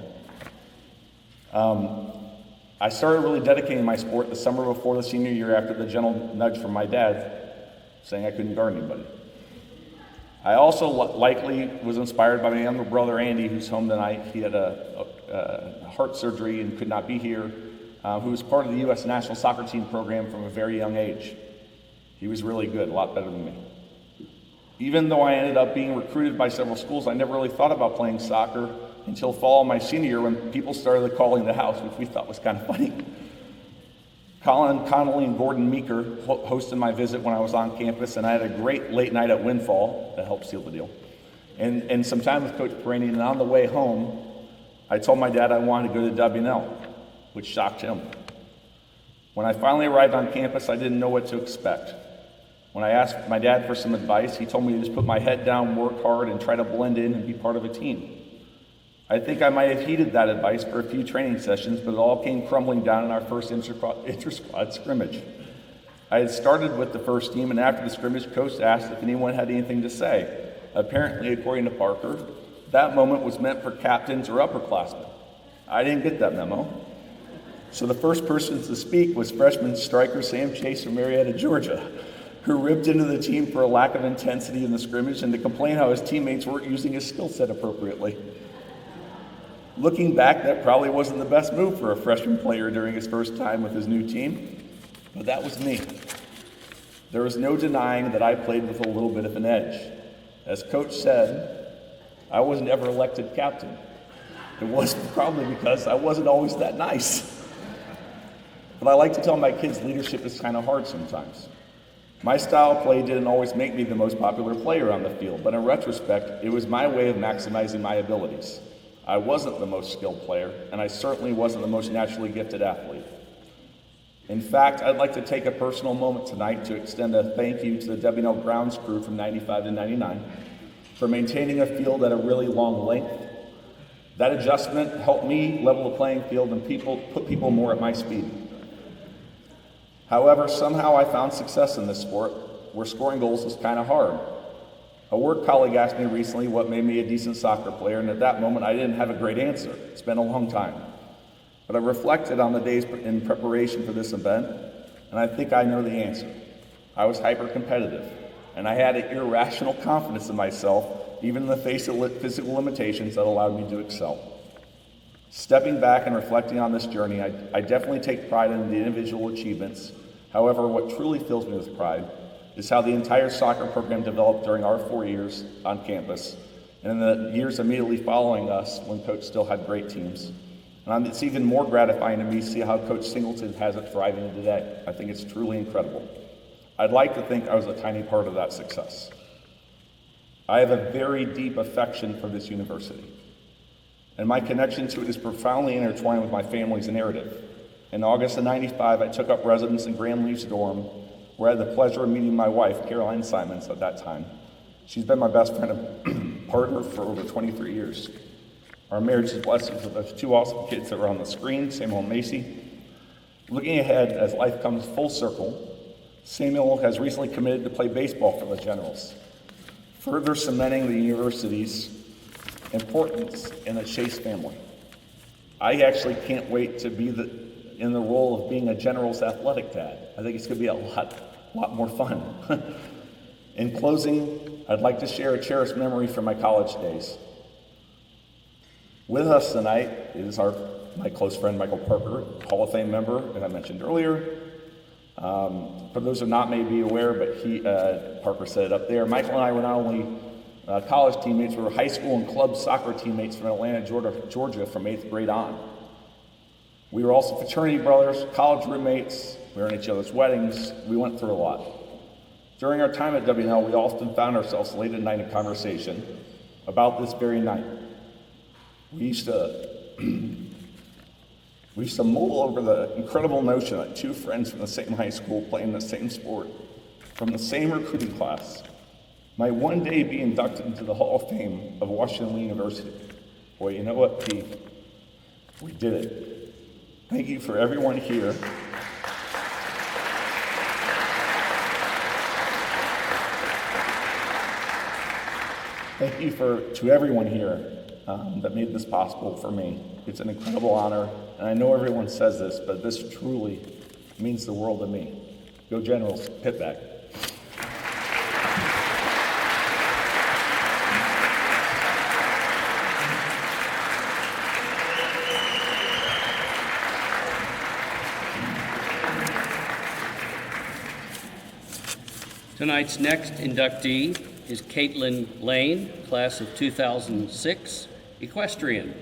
I started really dedicating my sport the summer before the senior year after the gentle nudge from my dad saying I couldn't guard anybody. I also likely was inspired by my younger brother, Andy, who's home tonight. He had a heart surgery and could not be here, who was part of the U.S. national soccer team program from a very young age. He was really good, a lot better than me. Even though I ended up being recruited by several schools, I never really thought about playing soccer until fall of my senior year when people started calling the house, which we thought was kind of funny. Colin Connolly and Gordon Meeker hosted my visit when I was on campus, and I had a great late night at Windfall that helped seal the deal. And some time with Coach Perani, and on the way home, I told my dad I wanted to go to WNL, which shocked him. When I finally arrived on campus, I didn't know what to expect. When I asked my dad for some advice, he told me to just put my head down, work hard, and try to blend in and be part of a team. I think I might have heeded that advice for a few training sessions, but it all came crumbling down in our first inter-squad scrimmage. I had started with the first team, and after the scrimmage, Coach asked if anyone had anything to say. Apparently, according to Parker, that moment was meant for captains or upperclassmen. I didn't get that memo. So the first person to speak was freshman striker Sam Chase from Marietta, Georgia, who ripped into the team for a lack of intensity in the scrimmage and to complain how his teammates weren't using his skill set appropriately. Looking back, that probably wasn't the best move for a freshman player during his first time with his new team, but that was me. There was no denying that I played with a little bit of an edge. As Coach said, I was never elected captain. It was probably because I wasn't always that nice. But I like to tell my kids leadership is kind of hard sometimes. My style of play didn't always make me the most popular player on the field, but in retrospect, it was my way of maximizing my abilities. I wasn't the most skilled player, and I certainly wasn't the most naturally gifted athlete. In fact, I'd like to take a personal moment tonight to extend a thank you to the WNL grounds crew from 95 to 99 for maintaining a field at a really long length. That adjustment helped me level the playing field and put people more at my speed. However, somehow I found success in this sport where scoring goals is kind of hard. A work colleague asked me recently what made me a decent soccer player, and at that moment I didn't have a great answer. It's been a long time. But I reflected on the days in preparation for this event, and I think I know the answer. I was hyper-competitive, and I had an irrational confidence in myself, even in the face of physical limitations that allowed me to excel. Stepping back and reflecting on this journey, I definitely take pride in the individual achievements. However, what truly fills me with pride is how the entire soccer program developed during our 4 years on campus, and in the years immediately following us when Coach still had great teams. And it's even more gratifying to me to see how Coach Singleton has it thriving today. I think it's truly incredible. I'd like to think I was a tiny part of that success. I have a very deep affection for this university, and my connection to it is profoundly intertwined with my family's narrative. In August of '95, I took up residence in Grand Leaf's dorm, where I had the pleasure of meeting my wife, Caroline Simons, at that time. She's been my best friend and partner for over 23 years. Our marriage is blessed with those 2 awesome kids that are on the screen, Samuel and Macy. Looking ahead, as life comes full circle, Samuel has recently committed to play baseball for the Generals, further cementing the university's importance in the Chase family. I actually can't wait to be in the role of being a General's athletic dad. I think it's going to be a lot more fun. In closing, I'd like to share a cherished memory from my college days. With us tonight is my close friend Michael Parker, Hall of Fame member, as I mentioned earlier. For those who not may be aware, but Parker said it up there, Michael and I were not only college teammates, we were high school and club soccer teammates from Atlanta, Georgia from 8th grade on. We were also fraternity brothers, college roommates, we were in each other's weddings, we went through a lot. During our time at WNL, we often found ourselves late at night in conversation about this very night. We used to mull over the incredible notion that two friends from the same high school playing the same sport, from the same recruiting class, might one day be inducted into the Hall of Fame of Washington University. Boy, you know what, Pete? We did it. Thank you for everyone here. Thank you to everyone here that made this possible for me. It's an incredible honor, and I know everyone says this, but this truly means the world to me. Go Generals, hit back. Tonight's next inductee is Caitlin Lane, class of 2006, equestrian.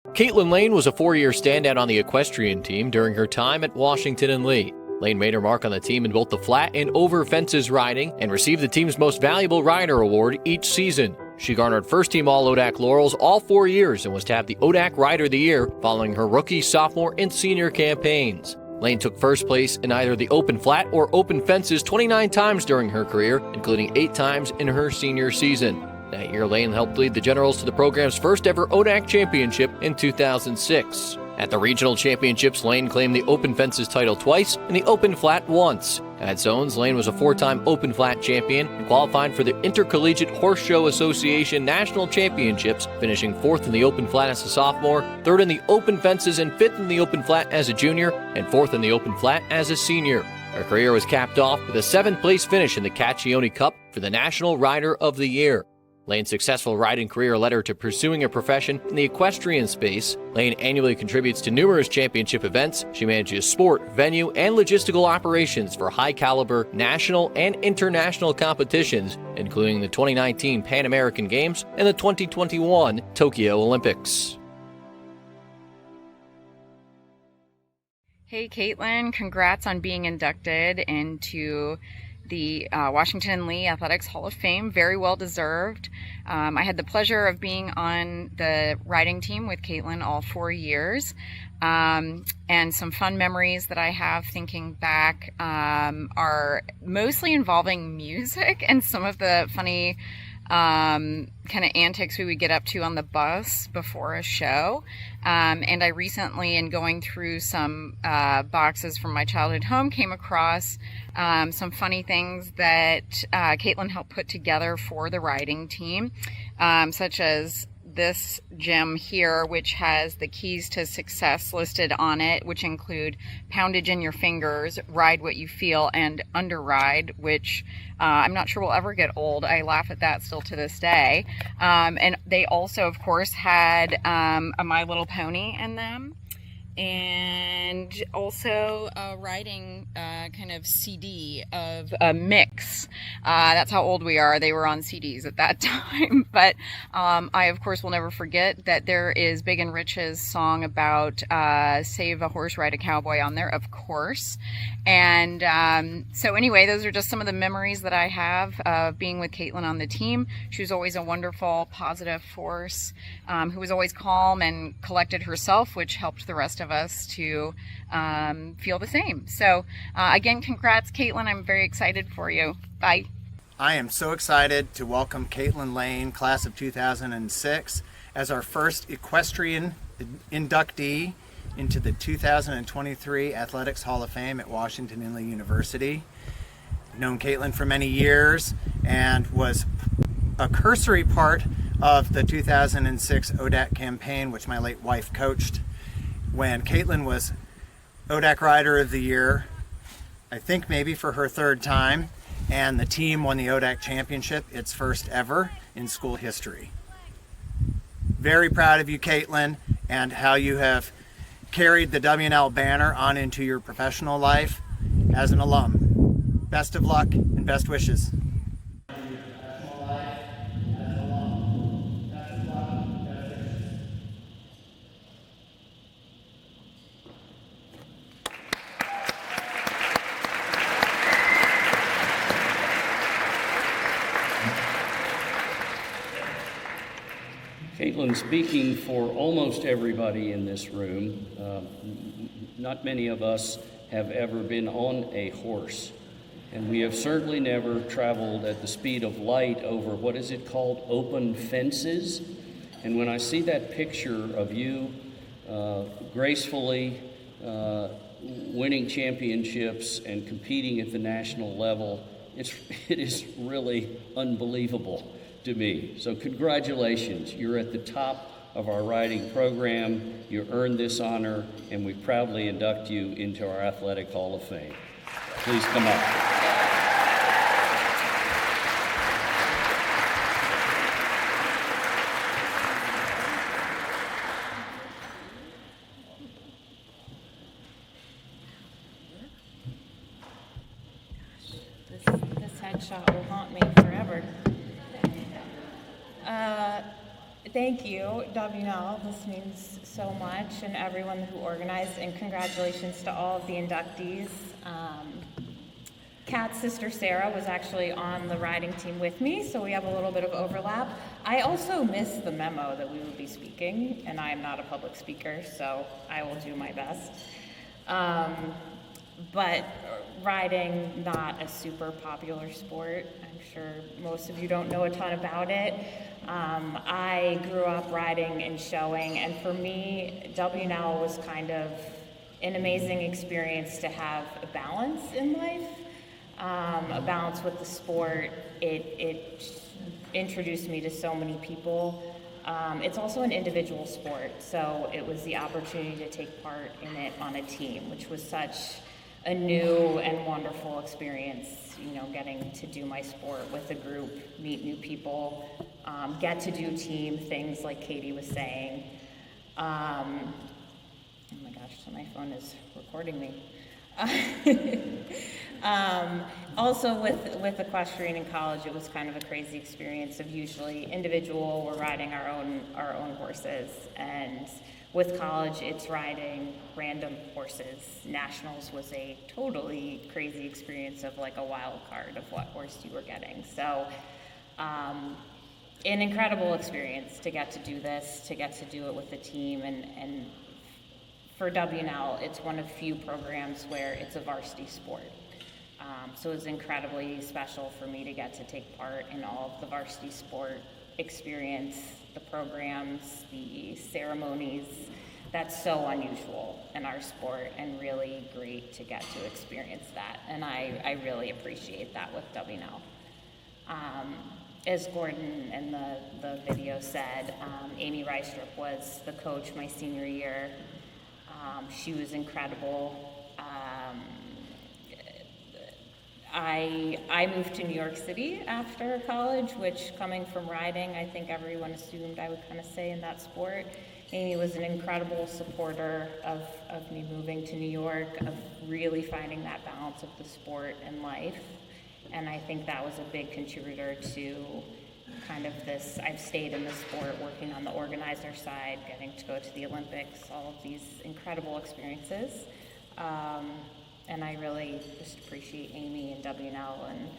Caitlin Lane was a 4-year standout on the equestrian team during her time at Washington and Lee. Lane made her mark on the team in both the flat and over fences riding and received the team's Most Valuable Rider award each season. She garnered first-team All-ODAC laurels all 4 years and was tabbed the ODAC Rider of the Year following her rookie, sophomore, and senior campaigns. Lane took first place in either the open flat or open fences 29 times during her career, including 8 times in her senior season. That year, Lane helped lead the Generals to the program's first ever ODAC championship in 2006. At the regional championships, Lane claimed the open fences title twice and the open flat once. At zones, Lane was a 4-time open flat champion and qualified for the Intercollegiate Horse Show Association National Championships, finishing 4th in the open flat as a sophomore, 3rd in the open fences and 5th in the open flat as a junior, and 4th in the open flat as a senior. Her career was capped off with a 7th-place finish in the Caccione Cup for the National Rider of the Year. Lane's successful riding career led her to pursuing a profession in the equestrian space. Lane annually contributes to numerous championship events. She manages sport, venue, and logistical operations for high-caliber national and international competitions, including the 2019 Pan American Games and the 2021 Tokyo Olympics. Hey, Caitlin, congrats on being inducted into the Washington and Lee Athletics Hall of Fame. Very well deserved. I had the pleasure of being on the riding team with Caitlin all 4 years. And some fun memories that I have thinking back are mostly involving music and some of the funny kind of antics we would get up to on the bus before a show. And I recently, in going through some boxes from my childhood home, came across some funny things that Caitlin helped put together for the riding team, such as this gem here, which has the keys to success listed on it, which include poundage in your fingers, ride what you feel, and underride, which I'm not sure will ever get old. I laugh at that still to this day. And they also, of course, had a My Little Pony in them, and also a riding kind of CD of a mix. That's how old we are. They were on CDs at that time. But I, of course, will never forget that there is Big and Rich's song about Save a Horse, Ride a Cowboy on there, of course. And so anyway, those are just some of the memories that I have of being with Caitlin on the team. She was always a wonderful, positive force who was always calm and collected herself, which helped the rest of us to feel the same. So again, congrats, Caitlin. I'm very excited for you. Bye. I am so excited to welcome Caitlin Lane, class of 2006, as our first equestrian inductee into the 2023 Athletics Hall of Fame at Washington and Lee University. I've known Caitlin for many years and was a cursory part of the 2006 ODAC campaign, which my late wife coached, when Caitlin was ODAC Rider of the Year, I think maybe for her 3rd time, and the team won the ODAC championship, its first ever in school history. Very proud of you, Caitlin, and how you have carried the W&L banner on into your professional life as an alum. Best of luck and best wishes. Caitlin, speaking for almost everybody in this room, not many of us have ever been on a horse, and we have certainly never traveled at the speed of light over, what is it called, open fences. And when I see that picture of you gracefully winning championships and competing at the national level, it is really unbelievable to me. So congratulations, you're at the top of our riding program, you earned this honor, and we proudly induct you into our Athletic Hall of Fame. Please come up. This headshot will haunt me forever. Thank you, W&L. This means so much, and everyone who organized, and congratulations to all of the inductees. Kat's sister Sarah was actually on the riding team with me, so we have a little bit of overlap. I also missed the memo that we would be speaking, and I am not a public speaker, so I will do my best. But riding, not a super popular sport. I'm sure most of you don't know a ton about it. I grew up riding and showing, and for me, W&L was kind of an amazing experience to have a balance in life, a balance with the sport. It introduced me to so many people. It's also an individual sport, so it was the opportunity to take part in it on a team, which was such a new and wonderful experience, you know, getting to do my sport with a group, meet new people, get to do team things like Katie was saying. Oh my gosh, so my phone is recording me. Also with equestrian in college, it was kind of a crazy experience of usually individual, we're riding our own horses, and with college, it's riding random horses. Nationals was a totally crazy experience of like a wild card of what horse you were getting. So, an incredible experience to get to do this, to get to do it with the team, and for W&L, it's one of few programs where it's a varsity sport. So it's incredibly special for me to get to take part in all of the varsity sport experience, the programs, the ceremonies. That's so unusual in our sport and really great to get to experience that. And I really appreciate that with W&L. As Gordon in the video said, Amy Reistrup was the coach my senior year. She was incredible. I moved to New York City after college, which coming from riding, I think everyone assumed I would kind of stay in that sport. Amy was an incredible supporter of me moving to New York, of really finding that balance of the sport and life. And I think that was a big contributor to kind of this, I've stayed in the sport, working on the organizer side, getting to go to the Olympics, all of these incredible experiences. And I really just appreciate Amy and W&L and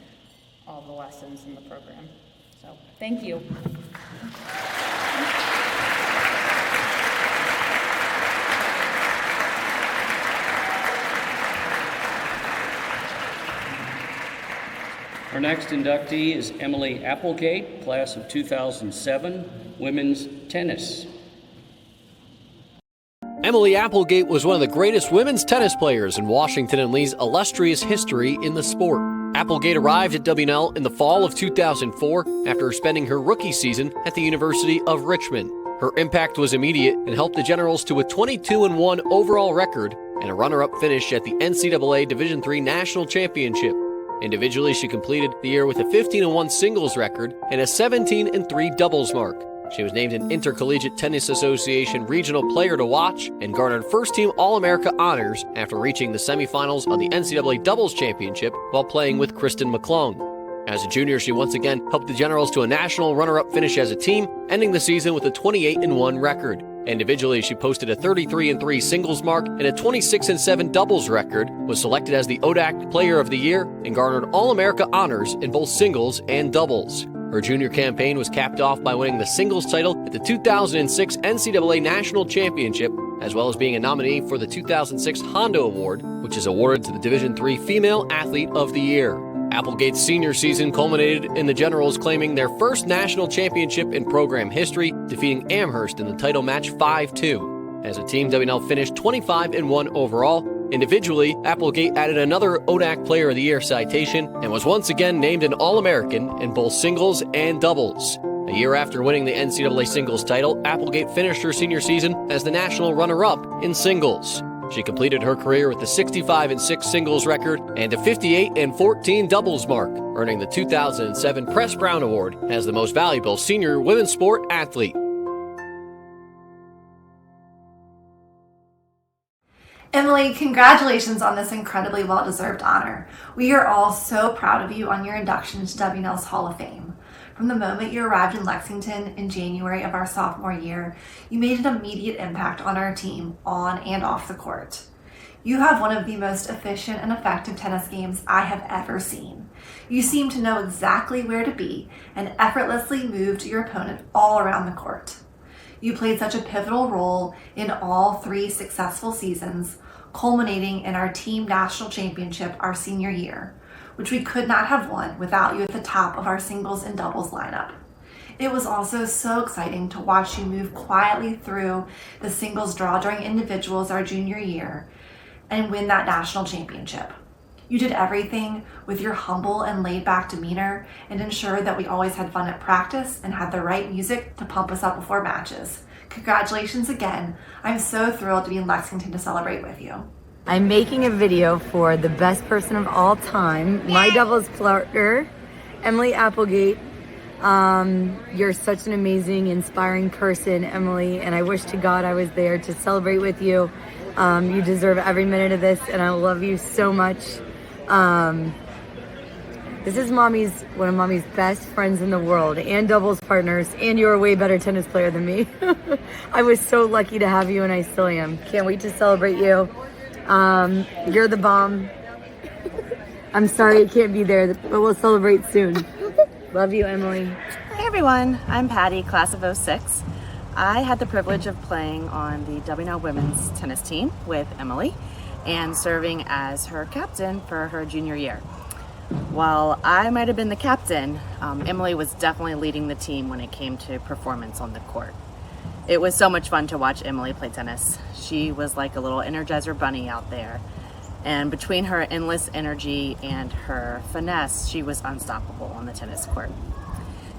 all the lessons in the program. So, thank you. Our next inductee is Emily Applegate, class of 2007, women's tennis. Emily Applegate was one of the greatest women's tennis players in Washington and Lee's illustrious history in the sport. Applegate arrived at W&L in the fall of 2004 after spending her rookie season at the University of Richmond. Her impact was immediate and helped the Generals to a 22-1 overall record and a runner-up finish at the NCAA Division III National Championship. Individually, she completed the year with a 15-1 singles record and a 17-3 doubles mark. She was named an Intercollegiate Tennis Association Regional Player to Watch and garnered first-team All-America honors after reaching the semifinals of the NCAA Doubles Championship while playing with Kristen McClung. As a junior, she once again helped the Generals to a national runner-up finish as a team, ending the season with a 28-1 record. Individually, she posted a 33-3 singles mark and a 26-7 doubles record, was selected as the ODAC Player of the Year, and garnered All-America honors in both singles and doubles. Her junior campaign was capped off by winning the singles title at the 2006 NCAA National Championship, as well as being a nominee for the 2006 Hondo Award, which is awarded to the Division III Female Athlete of the Year. Applegate's senior season culminated in the Generals claiming their first national championship in program history, defeating Amherst in the title match 5-2. As a team, W&L finished 25-1 overall. Individually, Applegate added another ODAC Player of the Year citation and was once again named an All-American in both singles and doubles. A year after winning the NCAA singles title, Applegate finished her senior season as the national runner-up in singles. She completed her career with a 65-6 singles record and a 58-14 doubles mark, earning the 2007 Press Brown Award as the most valuable senior women's sport athlete. Emily, congratulations on this incredibly well-deserved honor. We are all so proud of you on your induction to W&L's Hall of Fame. From the moment you arrived in Lexington in January of our sophomore year, you made an immediate impact on our team on and off the court. You have one of the most efficient and effective tennis games I have ever seen. You seem to know exactly where to be and effortlessly moved your opponent all around the court. You played such a pivotal role in all 3 successful seasons, culminating in our team national championship our senior year, which we could not have won without you at the top of our singles and doubles lineup. It was also so exciting to watch you move quietly through the singles draw during individuals our junior year and win that national championship. You did everything with your humble and laid-back demeanor and ensured that we always had fun at practice and had the right music to pump us up before matches. Congratulations again. I'm so thrilled to be in Lexington to celebrate with you. I'm making a video for the best person of all time, my doubles partner, Emily Applegate. You're such an amazing, inspiring person, Emily, and I wish to God I was there to celebrate with you. You deserve every minute of this, and I love you so much. This is one of Mommy's best friends in the world, and doubles partners, and you're a way better tennis player than me. I was so lucky to have you, and I still am. Can't wait to celebrate you. You're the bomb. I'm sorry I can't be there, but we'll celebrate soon. Love you, Emily. Hey everyone, I'm Patty, class of 06. I had the privilege of playing on the W&L women's tennis team with Emily and serving as her captain for her junior year. While I might have been the captain, Emily was definitely leading the team when it came to performance on the court. It was so much fun to watch Emily play tennis. She was like a little Energizer bunny out there. And between her endless energy and her finesse, she was unstoppable on the tennis court.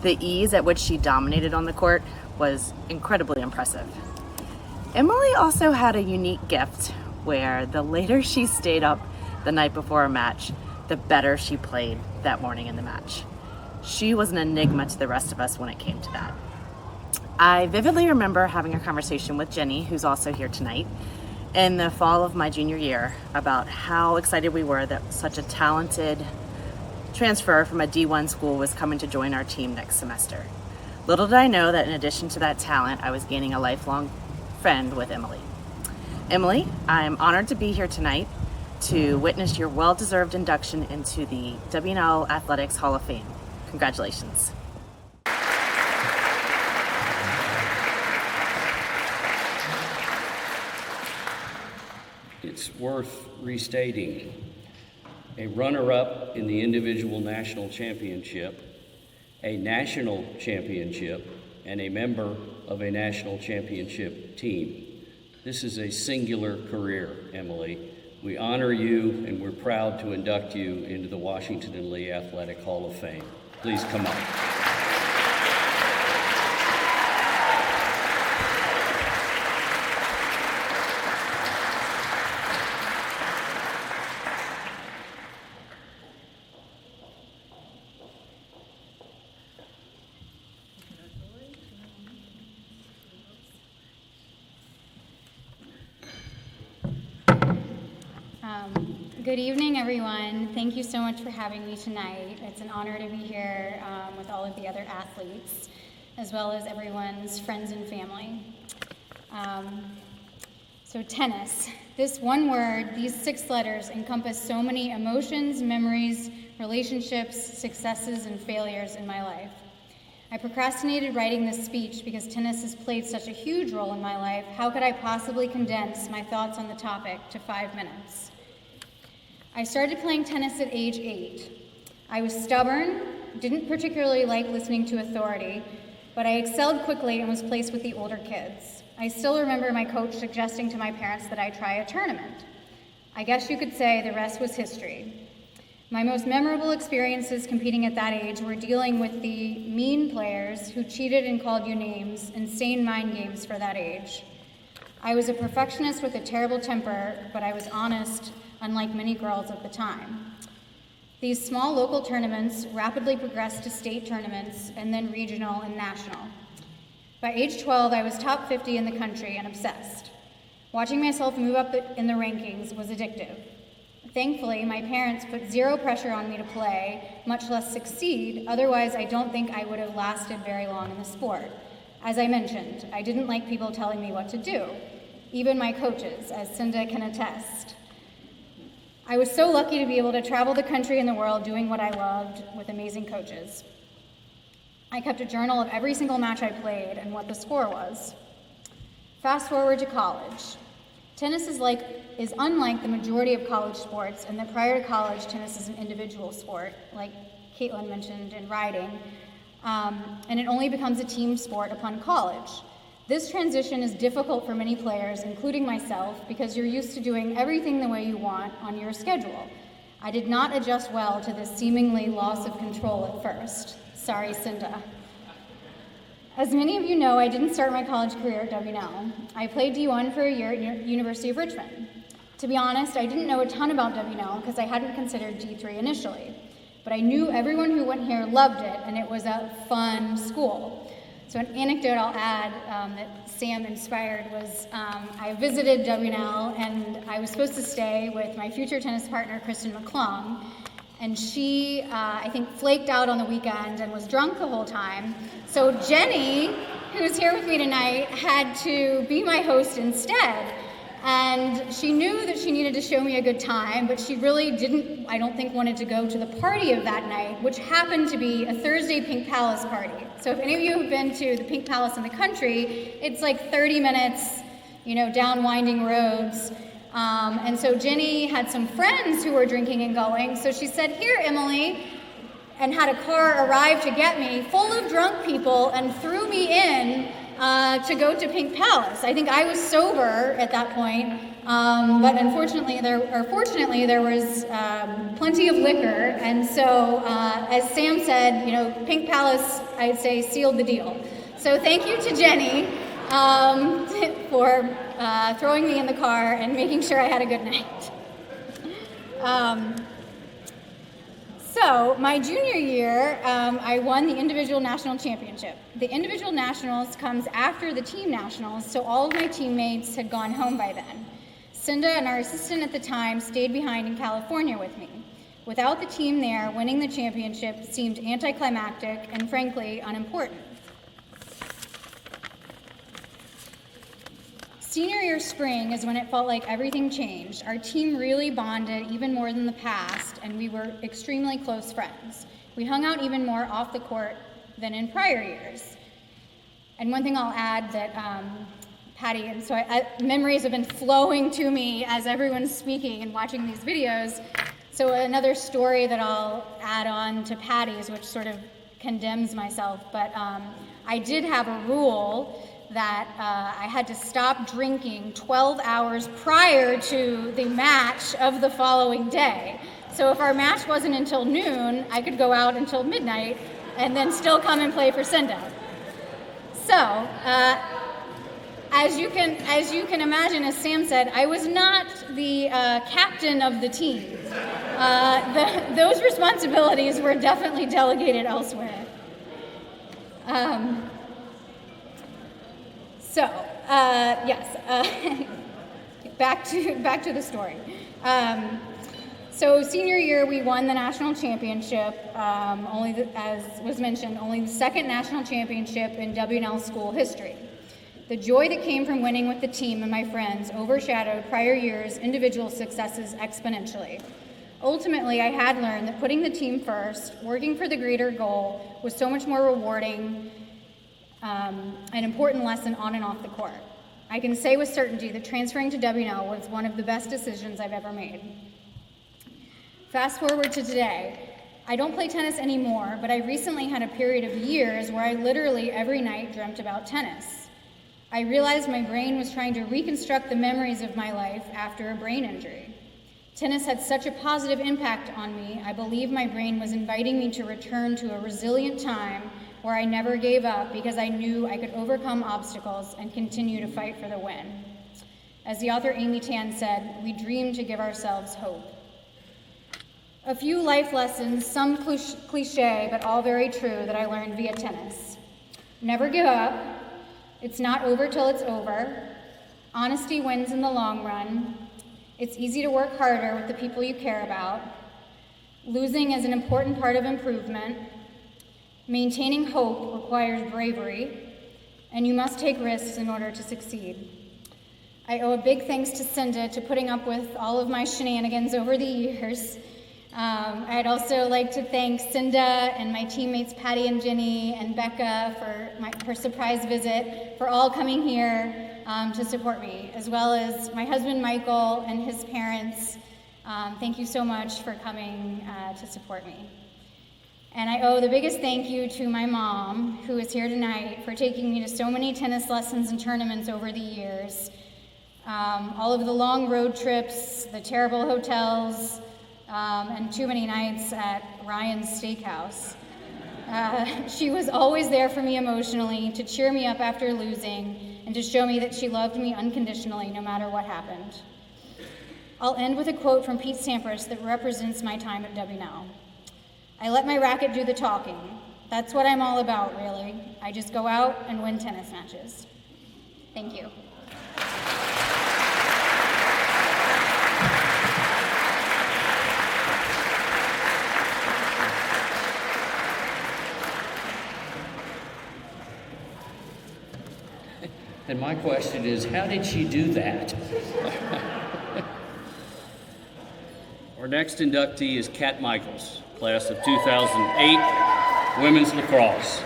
The ease at which she dominated on the court was incredibly impressive. Emily also had a unique gift where the later she stayed up the night before a match, the better she played that morning in the match. She was an enigma to the rest of us when it came to that. I vividly remember having a conversation with Jenny, who's also here tonight, in the fall of my junior year about how excited we were that such a talented transfer from a D1 school was coming to join our team next semester. Little did I know that in addition to that talent, I was gaining a lifelong friend with Emily. Emily, I am honored to be here tonight to witness your well-deserved induction into the W&L Athletics Hall of Fame. Congratulations. It's worth restating. A runner-up in the individual national championship, a national championship, and a member of a national championship team. This is a singular career, Emily. We honor you, and we're proud to induct you into the Washington and Lee Athletic Hall of Fame. Please come up. Good evening, everyone. Thank you so much for having me tonight. It's an honor to be here with all of the other athletes, as well as everyone's friends and family. So tennis. This one word, these 6 letters, encompass so many emotions, memories, relationships, successes, and failures in my life. I procrastinated writing this speech because tennis has played such a huge role in my life. How could I possibly condense my thoughts on the topic to 5 minutes? I started playing tennis at age 8. I was stubborn, didn't particularly like listening to authority, but I excelled quickly and was placed with the older kids. I still remember my coach suggesting to my parents that I try a tournament. I guess you could say the rest was history. My most memorable experiences competing at that age were dealing with the mean players who cheated and called you names, insane mind games for that age. I was a perfectionist with a terrible temper, but I was honest, unlike many girls at the time. These small local tournaments rapidly progressed to state tournaments and then regional and national. By age 12, I was top 50 in the country and obsessed. Watching myself move up in the rankings was addictive. Thankfully, my parents put zero pressure on me to play, much less succeed. Otherwise, I don't think I would have lasted very long in the sport. As I mentioned, I didn't like people telling me what to do, even my coaches, as Cinda can attest. I was so lucky to be able to travel the country and the world doing what I loved with amazing coaches. I kept a journal of every single match I played and what the score was. Fast forward to college. Tennis is unlike the majority of college sports, and that prior to college, tennis is an individual sport, like Caitlin mentioned in riding, and it only becomes a team sport upon college. This transition is difficult for many players, including myself, because you're used to doing everything the way you want on your schedule. I did not adjust well to this seemingly loss of control at first. Sorry, Cinda. As many of you know, I didn't start my college career at W&L. I played D1 for a year at University of Richmond. To be honest, I didn't know a ton about W&L because I hadn't considered D3 initially. But I knew everyone who went here loved it, and it was a fun school. So an anecdote I'll add that Sam inspired was I visited W&L, and I was supposed to stay with my future tennis partner, Kristen McClung. And she, I think, flaked out on the weekend and was drunk the whole time. So Jenny, who's here with me tonight, had to be my host instead. And she knew that she needed to show me a good time, but she really didn't, I don't think, wanted to go to the party of that night, which happened to be a Thursday Pink Palace party. So if any of you have been to the Pink Palace in the country, it's like 30 minutes, down winding roads. And so Jenny had some friends who were drinking and going, so she said, "Here, Emily," and had a car arrive to get me, full of drunk people, and threw me in to go to Pink Palace. I think I was sober at that point, but fortunately there was plenty of liquor, and so as Sam said, Pink Palace, I'd say, sealed the deal. So thank you to Jenny for throwing me in the car and making sure I had a good night. So my junior year, I won the individual national championship. The individual nationals comes after the team nationals, so all of my teammates had gone home by then. Cinda and our assistant at the time stayed behind in California with me. Without the team there, winning the championship seemed anticlimactic and frankly unimportant. Senior year spring is when it felt like everything changed. Our team really bonded even more than the past, and we were extremely close friends. We hung out even more off the court than in prior years. And one thing I'll add that Patty, and so memories have been flowing to me as everyone's speaking and watching these videos. So another story that I'll add on to Patty's, which sort of condemns myself, but I did have a rule that I had to stop drinking 12 hours prior to the match of the following day. So if our match wasn't until noon, I could go out until midnight and then still come and play for Cinda. So, as you can imagine, as Sam said, I was not the captain of the team. Those responsibilities were definitely delegated elsewhere. Back to the story. So senior year, we won the national championship. As was mentioned, only the second national championship in W&L school history. The joy that came from winning with the team and my friends overshadowed prior years' individual successes exponentially. Ultimately, I had learned that putting the team first, working for the greater goal, was so much more rewarding, an important lesson on and off the court. I can say with certainty that transferring to W&L was one of the best decisions I've ever made. Fast forward to today. I don't play tennis anymore, but I recently had a period of years where I literally every night dreamt about tennis. I realized my brain was trying to reconstruct the memories of my life after a brain injury. Tennis had such a positive impact on me, I believe my brain was inviting me to return to a resilient time where I never gave up because I knew I could overcome obstacles and continue to fight for the win. As the author Amy Tan said, we dream to give ourselves hope. A few life lessons, some cliche, but all very true, that I learned via tennis. Never give up. It's not over till it's over. Honesty wins in the long run. It's easy to work harder with the people you care about. Losing is an important part of improvement. Maintaining hope requires bravery, and you must take risks in order to succeed. I owe a big thanks to Cinda to putting up with all of my shenanigans over the years. I'd also like to thank Cinda and my teammates Patty and Jenny and Becca for her surprise visit, for all coming here to support me, as well as my husband Michael and his parents. Thank you so much for coming to support me. And I owe the biggest thank you to my mom, who is here tonight, for taking me to so many tennis lessons and tournaments over the years. All of the long road trips, the terrible hotels, and too many nights at Ryan's Steakhouse. She was always there for me emotionally, to cheer me up after losing, and to show me that she loved me unconditionally no matter what happened. I'll end with a quote from Pete Sampras that represents my time at W&L. I let my racket do the talking. That's what I'm all about, really. I just go out and win tennis matches. Thank you. And my question is, how did she do that? Our next inductee is Kat Michaels, class of 2008, women's lacrosse.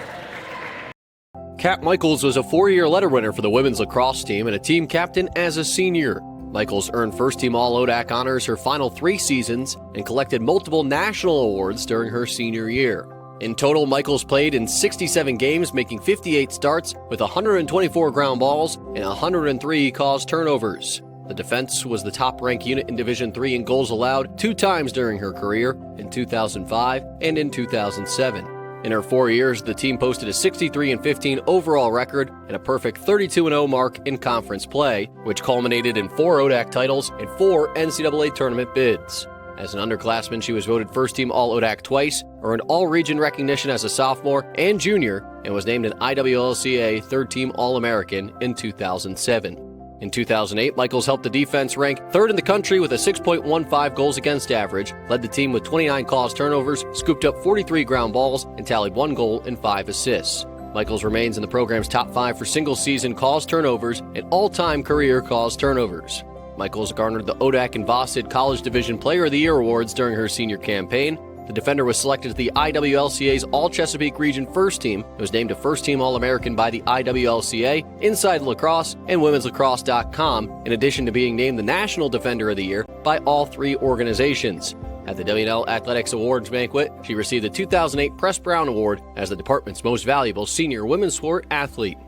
Kat Michaels was a 4-year letter winner for the women's lacrosse team and a team captain as a senior. Michaels earned first-team All-ODAC honors her final 3 seasons and collected multiple national awards during her senior year. In total, Michaels played in 67 games, making 58 starts with 124 ground balls and 103 caused turnovers. The defense was the top-ranked unit in Division III in goals allowed 2 times during her career, in 2005 and in 2007. In her 4 years, the team posted a 63-15 overall record and a perfect 32-0 mark in conference play, which culminated in 4 ODAC titles and 4 NCAA tournament bids. As an underclassman, she was voted first-team All-ODAC twice, earned all-region recognition as a sophomore and junior, and was named an IWLCA third-team All-American in 2007. In 2008, Michaels helped the defense rank 3rd in the country with a 6.15 goals against average, led the team with 29 caused turnovers, scooped up 43 ground balls, and tallied 1 goal and 5 assists. Michaels remains in the program's top 5 for single-season caused turnovers and all-time career caused turnovers. Michaels garnered the ODAC and Vossed College Division Player of the Year awards during her senior campaign. The defender was selected to the IWLCA's All-Chesapeake Region First Team and was named a First-Team All-American by the IWLCA, Inside Lacrosse, and Women'sLacrosse.com, in addition to being named the National Defender of the Year by all 3 organizations. At the W&L Athletics Awards Banquet, she received the 2008 Press Brown Award as the department's most valuable senior women's sport athlete.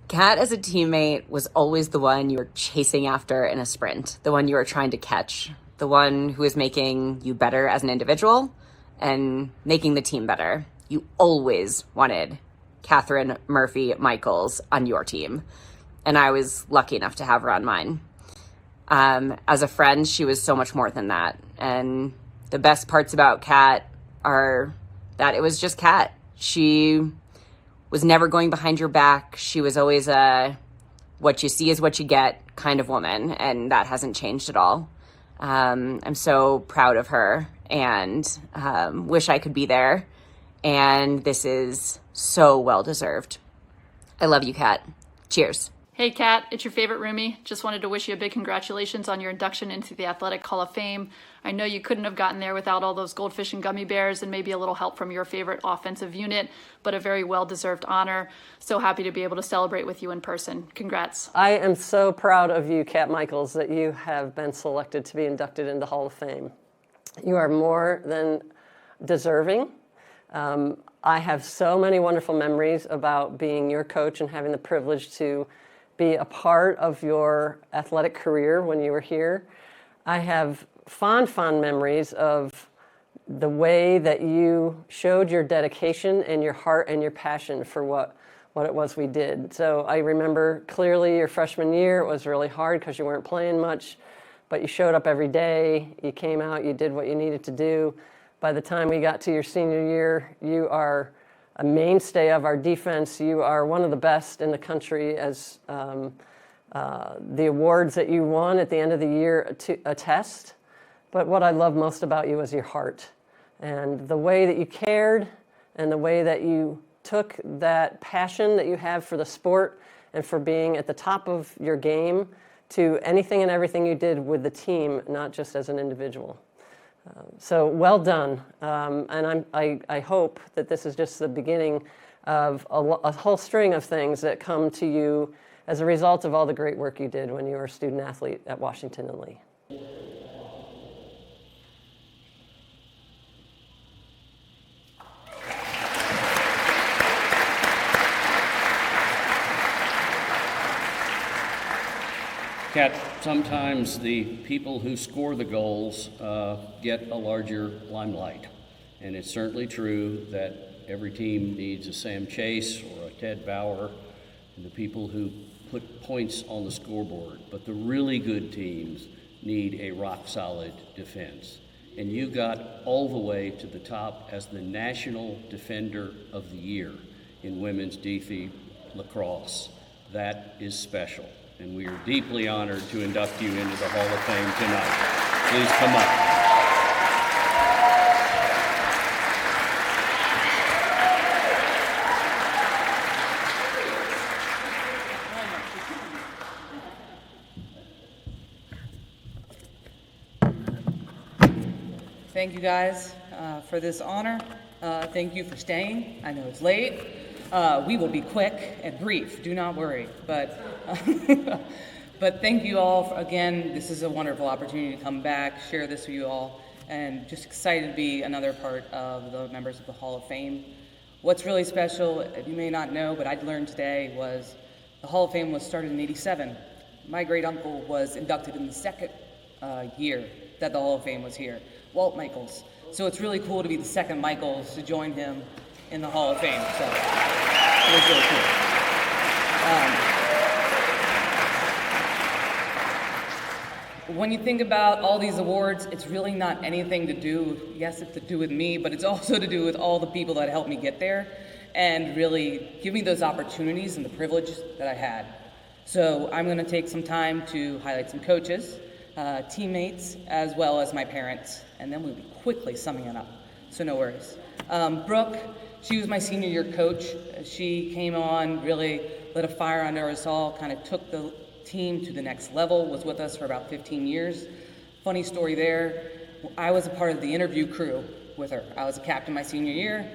Kat, as a teammate, was always the one you were chasing after in a sprint, the one you were trying to catch, the one who was making you better as an individual and making the team better. You always wanted Catherine Murphy Michaels on your team, and I was lucky enough to have her on mine. As a friend, she was so much more than that, and the best parts about Kat are that it was just Kat. She was never going behind your back. She was always a what you see is what you get kind of woman, and that hasn't changed at all. I'm so proud of her and wish I could be there. And this is so well deserved. I love you, Kat. Cheers. Hey Kat, it's your favorite roomie. Just wanted to wish you a big congratulations on your induction into the Athletic Hall of Fame. I know you couldn't have gotten there without all those goldfish and gummy bears and maybe a little help from your favorite offensive unit, but a very well-deserved honor. So happy to be able to celebrate with you in person. Congrats. I am so proud of you, Kat Michaels, that you have been selected to be inducted into the Hall of Fame. You are more than deserving. I have so many wonderful memories about being your coach and having the privilege to be a part of your athletic career when you were here. I have fond memories of the way that you showed your dedication and your heart and your passion for what it was we did. So I remember clearly your freshman year, it was really hard because you weren't playing much, but you showed up every day, you came out, you did what you needed to do. By the time we got to your senior year, you are a mainstay of our defense. You are one of the best in the country, as the awards that you won at the end of the year attest. But what I love most about you is your heart and the way that you cared and the way that you took that passion that you have for the sport and for being at the top of your game to anything and everything you did with the team, not just as an individual. So well done, and I hope that this is just the beginning of a whole string of things that come to you as a result of all the great work you did when you were a student athlete at Washington and Lee. Kat, sometimes the people who score the goals get a larger limelight. And it's certainly true that every team needs a Sam Chase or a Ted Bauer and the people who put points on the scoreboard. But the really good teams need a rock-solid defense. And you got all the way to the top as the National Defender of the Year in women's DeFi lacrosse. That is special. And we are deeply honored to induct you into the Hall of Fame tonight. Please come up. Thank you guys for this honor. Thank you for staying. I know it's late. We will be quick and brief, do not worry. But thank you all again. This is a wonderful opportunity to come back, share this with you all, and just excited to be another part of the members of the Hall of Fame. What's really special, you may not know, but I learned today was the Hall of Fame was started in '87. My great uncle was inducted in the second year that the Hall of Fame was here, Walt Michaels. So it's really cool to be the second Michaels to join him in the Hall of Fame. So it was really cool. When you think about all these awards, it's really not anything to do, yes, it's to do with me, but it's also to do with all the people that helped me get there and really give me those opportunities and the privilege that I had. So I'm going to take some time to highlight some coaches, teammates, as well as my parents, and then we'll be quickly summing it up, so no worries. Brooke, she was my senior year coach. She came on, really lit a fire under us all, kind of took the team to the next level, was with us for about 15 years. Funny story there, I was a part of the interview crew with her. I was a captain my senior year.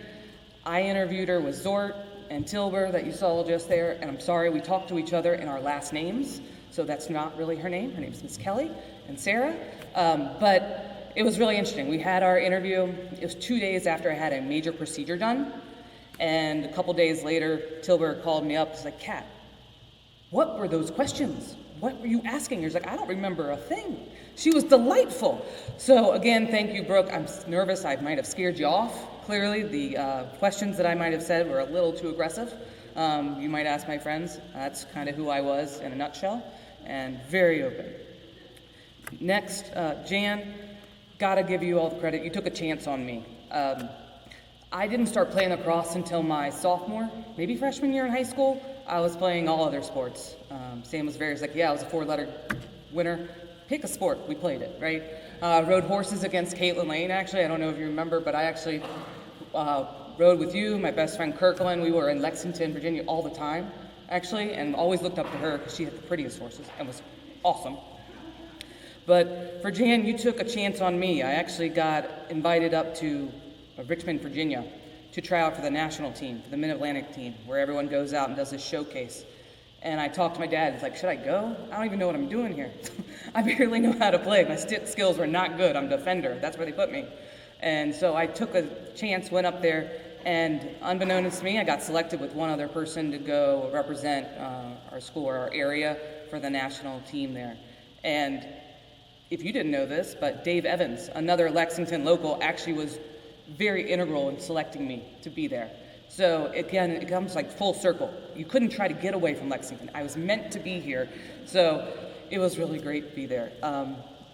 I interviewed her with Zort and Tilber that you saw just there, and I'm sorry, we talked to each other in our last names, so that's not really her name. Her name's Miss Kelly and Sarah, but it was really interesting. We had our interview. It was 2 days after I had a major procedure done, and a couple days later, Tilber called me up. He's like, Kat, what were those questions? What were you asking? He's like, I don't remember a thing. She was delightful. So again, thank you, Brooke. I'm nervous. I might have scared you off. Clearly, the questions that I might have said were a little too aggressive. You might ask my friends. That's kind of who I was in a nutshell, and very open. Next, Jan, gotta give you all the credit. You took a chance on me. I didn't start playing lacrosse until my sophomore, maybe freshman year in high school. I was playing all other sports. Sam was very, like, yeah, I was a 4-letter winner. Pick a sport, we played it, right? Rode horses against Caitlin Lane, actually. I don't know if you remember, but I actually rode with you, my best friend Kirkland. We were in Lexington, Virginia all the time, actually, and always looked up to her because she had the prettiest horses and was awesome. But for Jan, you took a chance on me. I actually got invited up to Richmond, Virginia to try out for the national team, for the Mid-Atlantic team, where everyone goes out and does this showcase. And I talked to my dad. He's like, should I go? I don't even know what I'm doing here. I barely know how to play. My skills were not good. I'm a defender. That's where they put me. And so I took a chance, went up there, and unbeknownst to me, I got selected with one other person to go represent our school or our area for the national team there. And if you didn't know this, but Dave Evans, another Lexington local, actually was very integral in selecting me to be there. So again, it comes like full circle. You couldn't try to get away from Lexington. I was meant to be here. So it was really great to be there.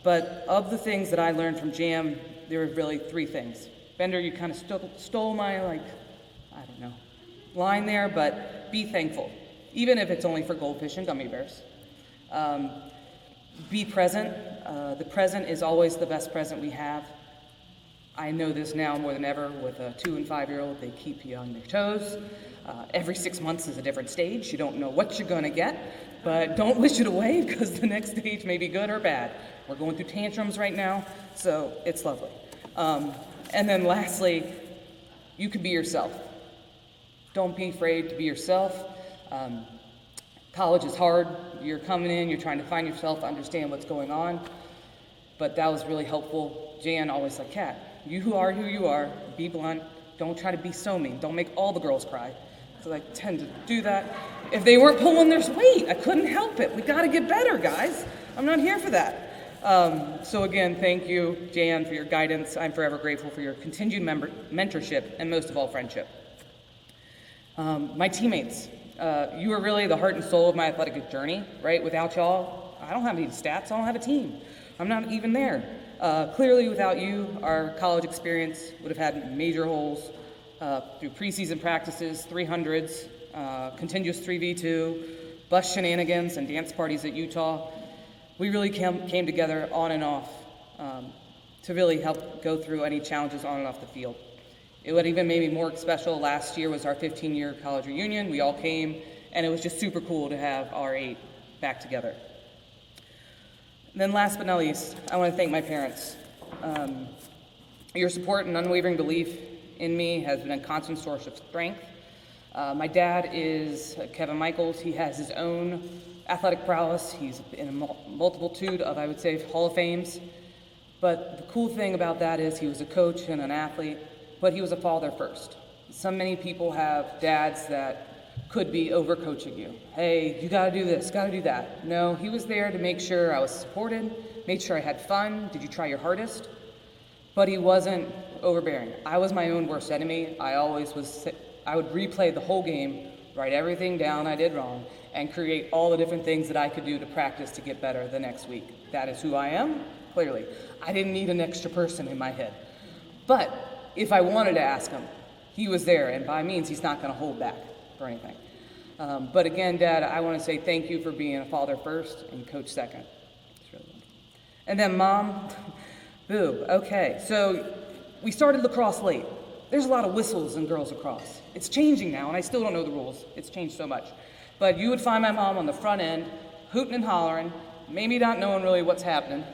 But of the things that I learned from JAM, there were really 3 things. Bender, you kind of stole my, line there, but be thankful, even if it's only for goldfish and gummy bears. Be present. The present is always the best present we have. I know this now more than ever with a 2- and 5-year-old. They keep you on your toes. Every 6 months is a different stage. You don't know what you're going to get, but don't wish it away because the next stage may be good or bad. We're going through tantrums right now, so it's lovely. And then lastly, you can be yourself. Don't be afraid to be yourself. College is hard. You're coming in, you're trying to find yourself, understand what's going on, but that was really helpful. Jan always said, Kat, you are who you are, be blunt, don't try to be so mean, don't make all the girls cry, because I tend to do that. If they weren't pulling their weight, I couldn't help it. We gotta get better, guys. I'm not here for that. So again, thank you, Jan, for your guidance. I'm forever grateful for your continued mentorship and most of all, friendship. My teammates, you are really the heart and soul of my athletic journey, right? Without y'all, I don't have any stats, I don't have a team. I'm not even there. Clearly, without you, our college experience would have had major holes through preseason practices, 300s, continuous 3v2, bus shenanigans, and dance parties at Utah. We really came together on and off to really help go through any challenges on and off the field. It would even made me more special. Last year was our 15-year college reunion. We all came, and it was just super cool to have our 8 back together. And then last but not least, I want to thank my parents. Your support and unwavering belief in me has been a constant source of strength. My dad is Kevin Michaels. He has his own athletic prowess. He's in a multitude of, I would say, Hall of Fames. But the cool thing about that is he was a coach and an athlete, but he was a father first. Many people have dads that could be overcoaching you. Hey, you gotta do this, gotta do that. No, he was there to make sure I was supported, made sure I had fun. Did you try your hardest? But he wasn't overbearing. I was my own worst enemy. I would replay the whole game, write everything down I did wrong, and create all the different things that I could do to practice to get better the next week. That is who I am, clearly. I didn't need an extra person in my head. But if I wanted to ask him, he was there, and by means, he's not gonna hold back for anything. But again, Dad, I wanna say thank you for being a father first and coach second. It's really wonderful. And then Mom, boo, okay. So we started lacrosse late. There's a lot of whistles in girls lacrosse. It's changing now, and I still don't know the rules. It's changed so much. But you would find my mom on the front end, hooting and hollering, maybe not knowing really what's happening.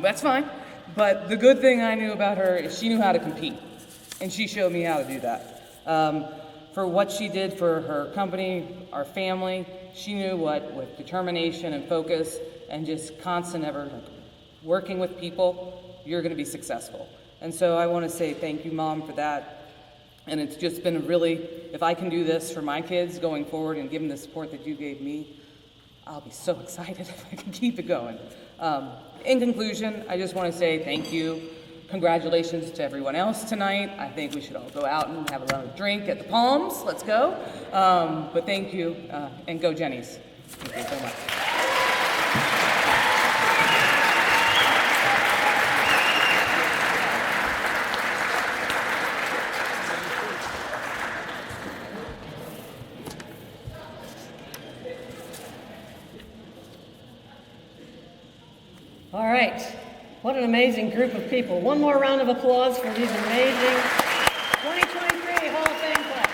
That's fine. But the good thing I knew about her is she knew how to compete, and she showed me how to do that. For what she did for her company, our family, she knew what, with determination and focus and just constant ever working with people, you're gonna be successful. And so I wanna say thank you, Mom, for that. And it's just been really, if I can do this for my kids going forward and give them the support that you gave me, I'll be so excited if I can keep it going. In conclusion, I just want to say thank you. Congratulations to everyone else tonight. I think we should all go out and have a drink at the Palms. Let's go. But thank you, and go Jennies. Thank you so much. All right, what an amazing group of people. One more round of applause for these amazing 2023 Hall of Fame class.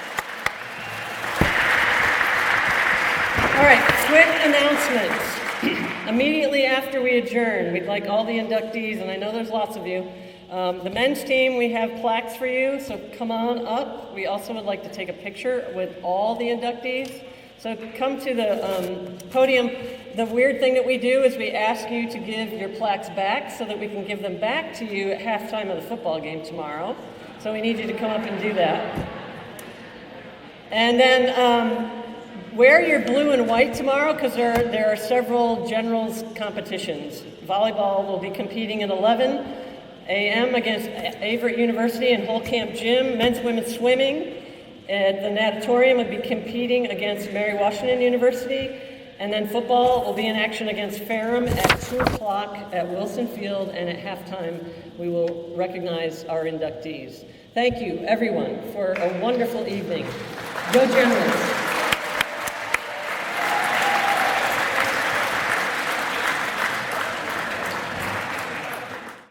All right, quick announcements. Immediately after we adjourn, we'd like all the inductees, and I know there's lots of you. The men's team, we have plaques for you, so come on up. We also would like to take a picture with all the inductees. So come to the podium. The weird thing that we do is we ask you to give your plaques back so that we can give them back to you at halftime of the football game tomorrow. So we need you to come up and do that. And then wear your blue and white tomorrow because there are several generals competitions. Volleyball will be competing at 11 a.m. against Averett University in Holcamp Gym. Men's women's swimming at the natatorium will be competing against Mary Washington University. And then football will be in action against Ferrum at 2 o'clock at Wilson Field, and at halftime we will recognize our inductees. Thank you, everyone, for a wonderful evening. Go Generals!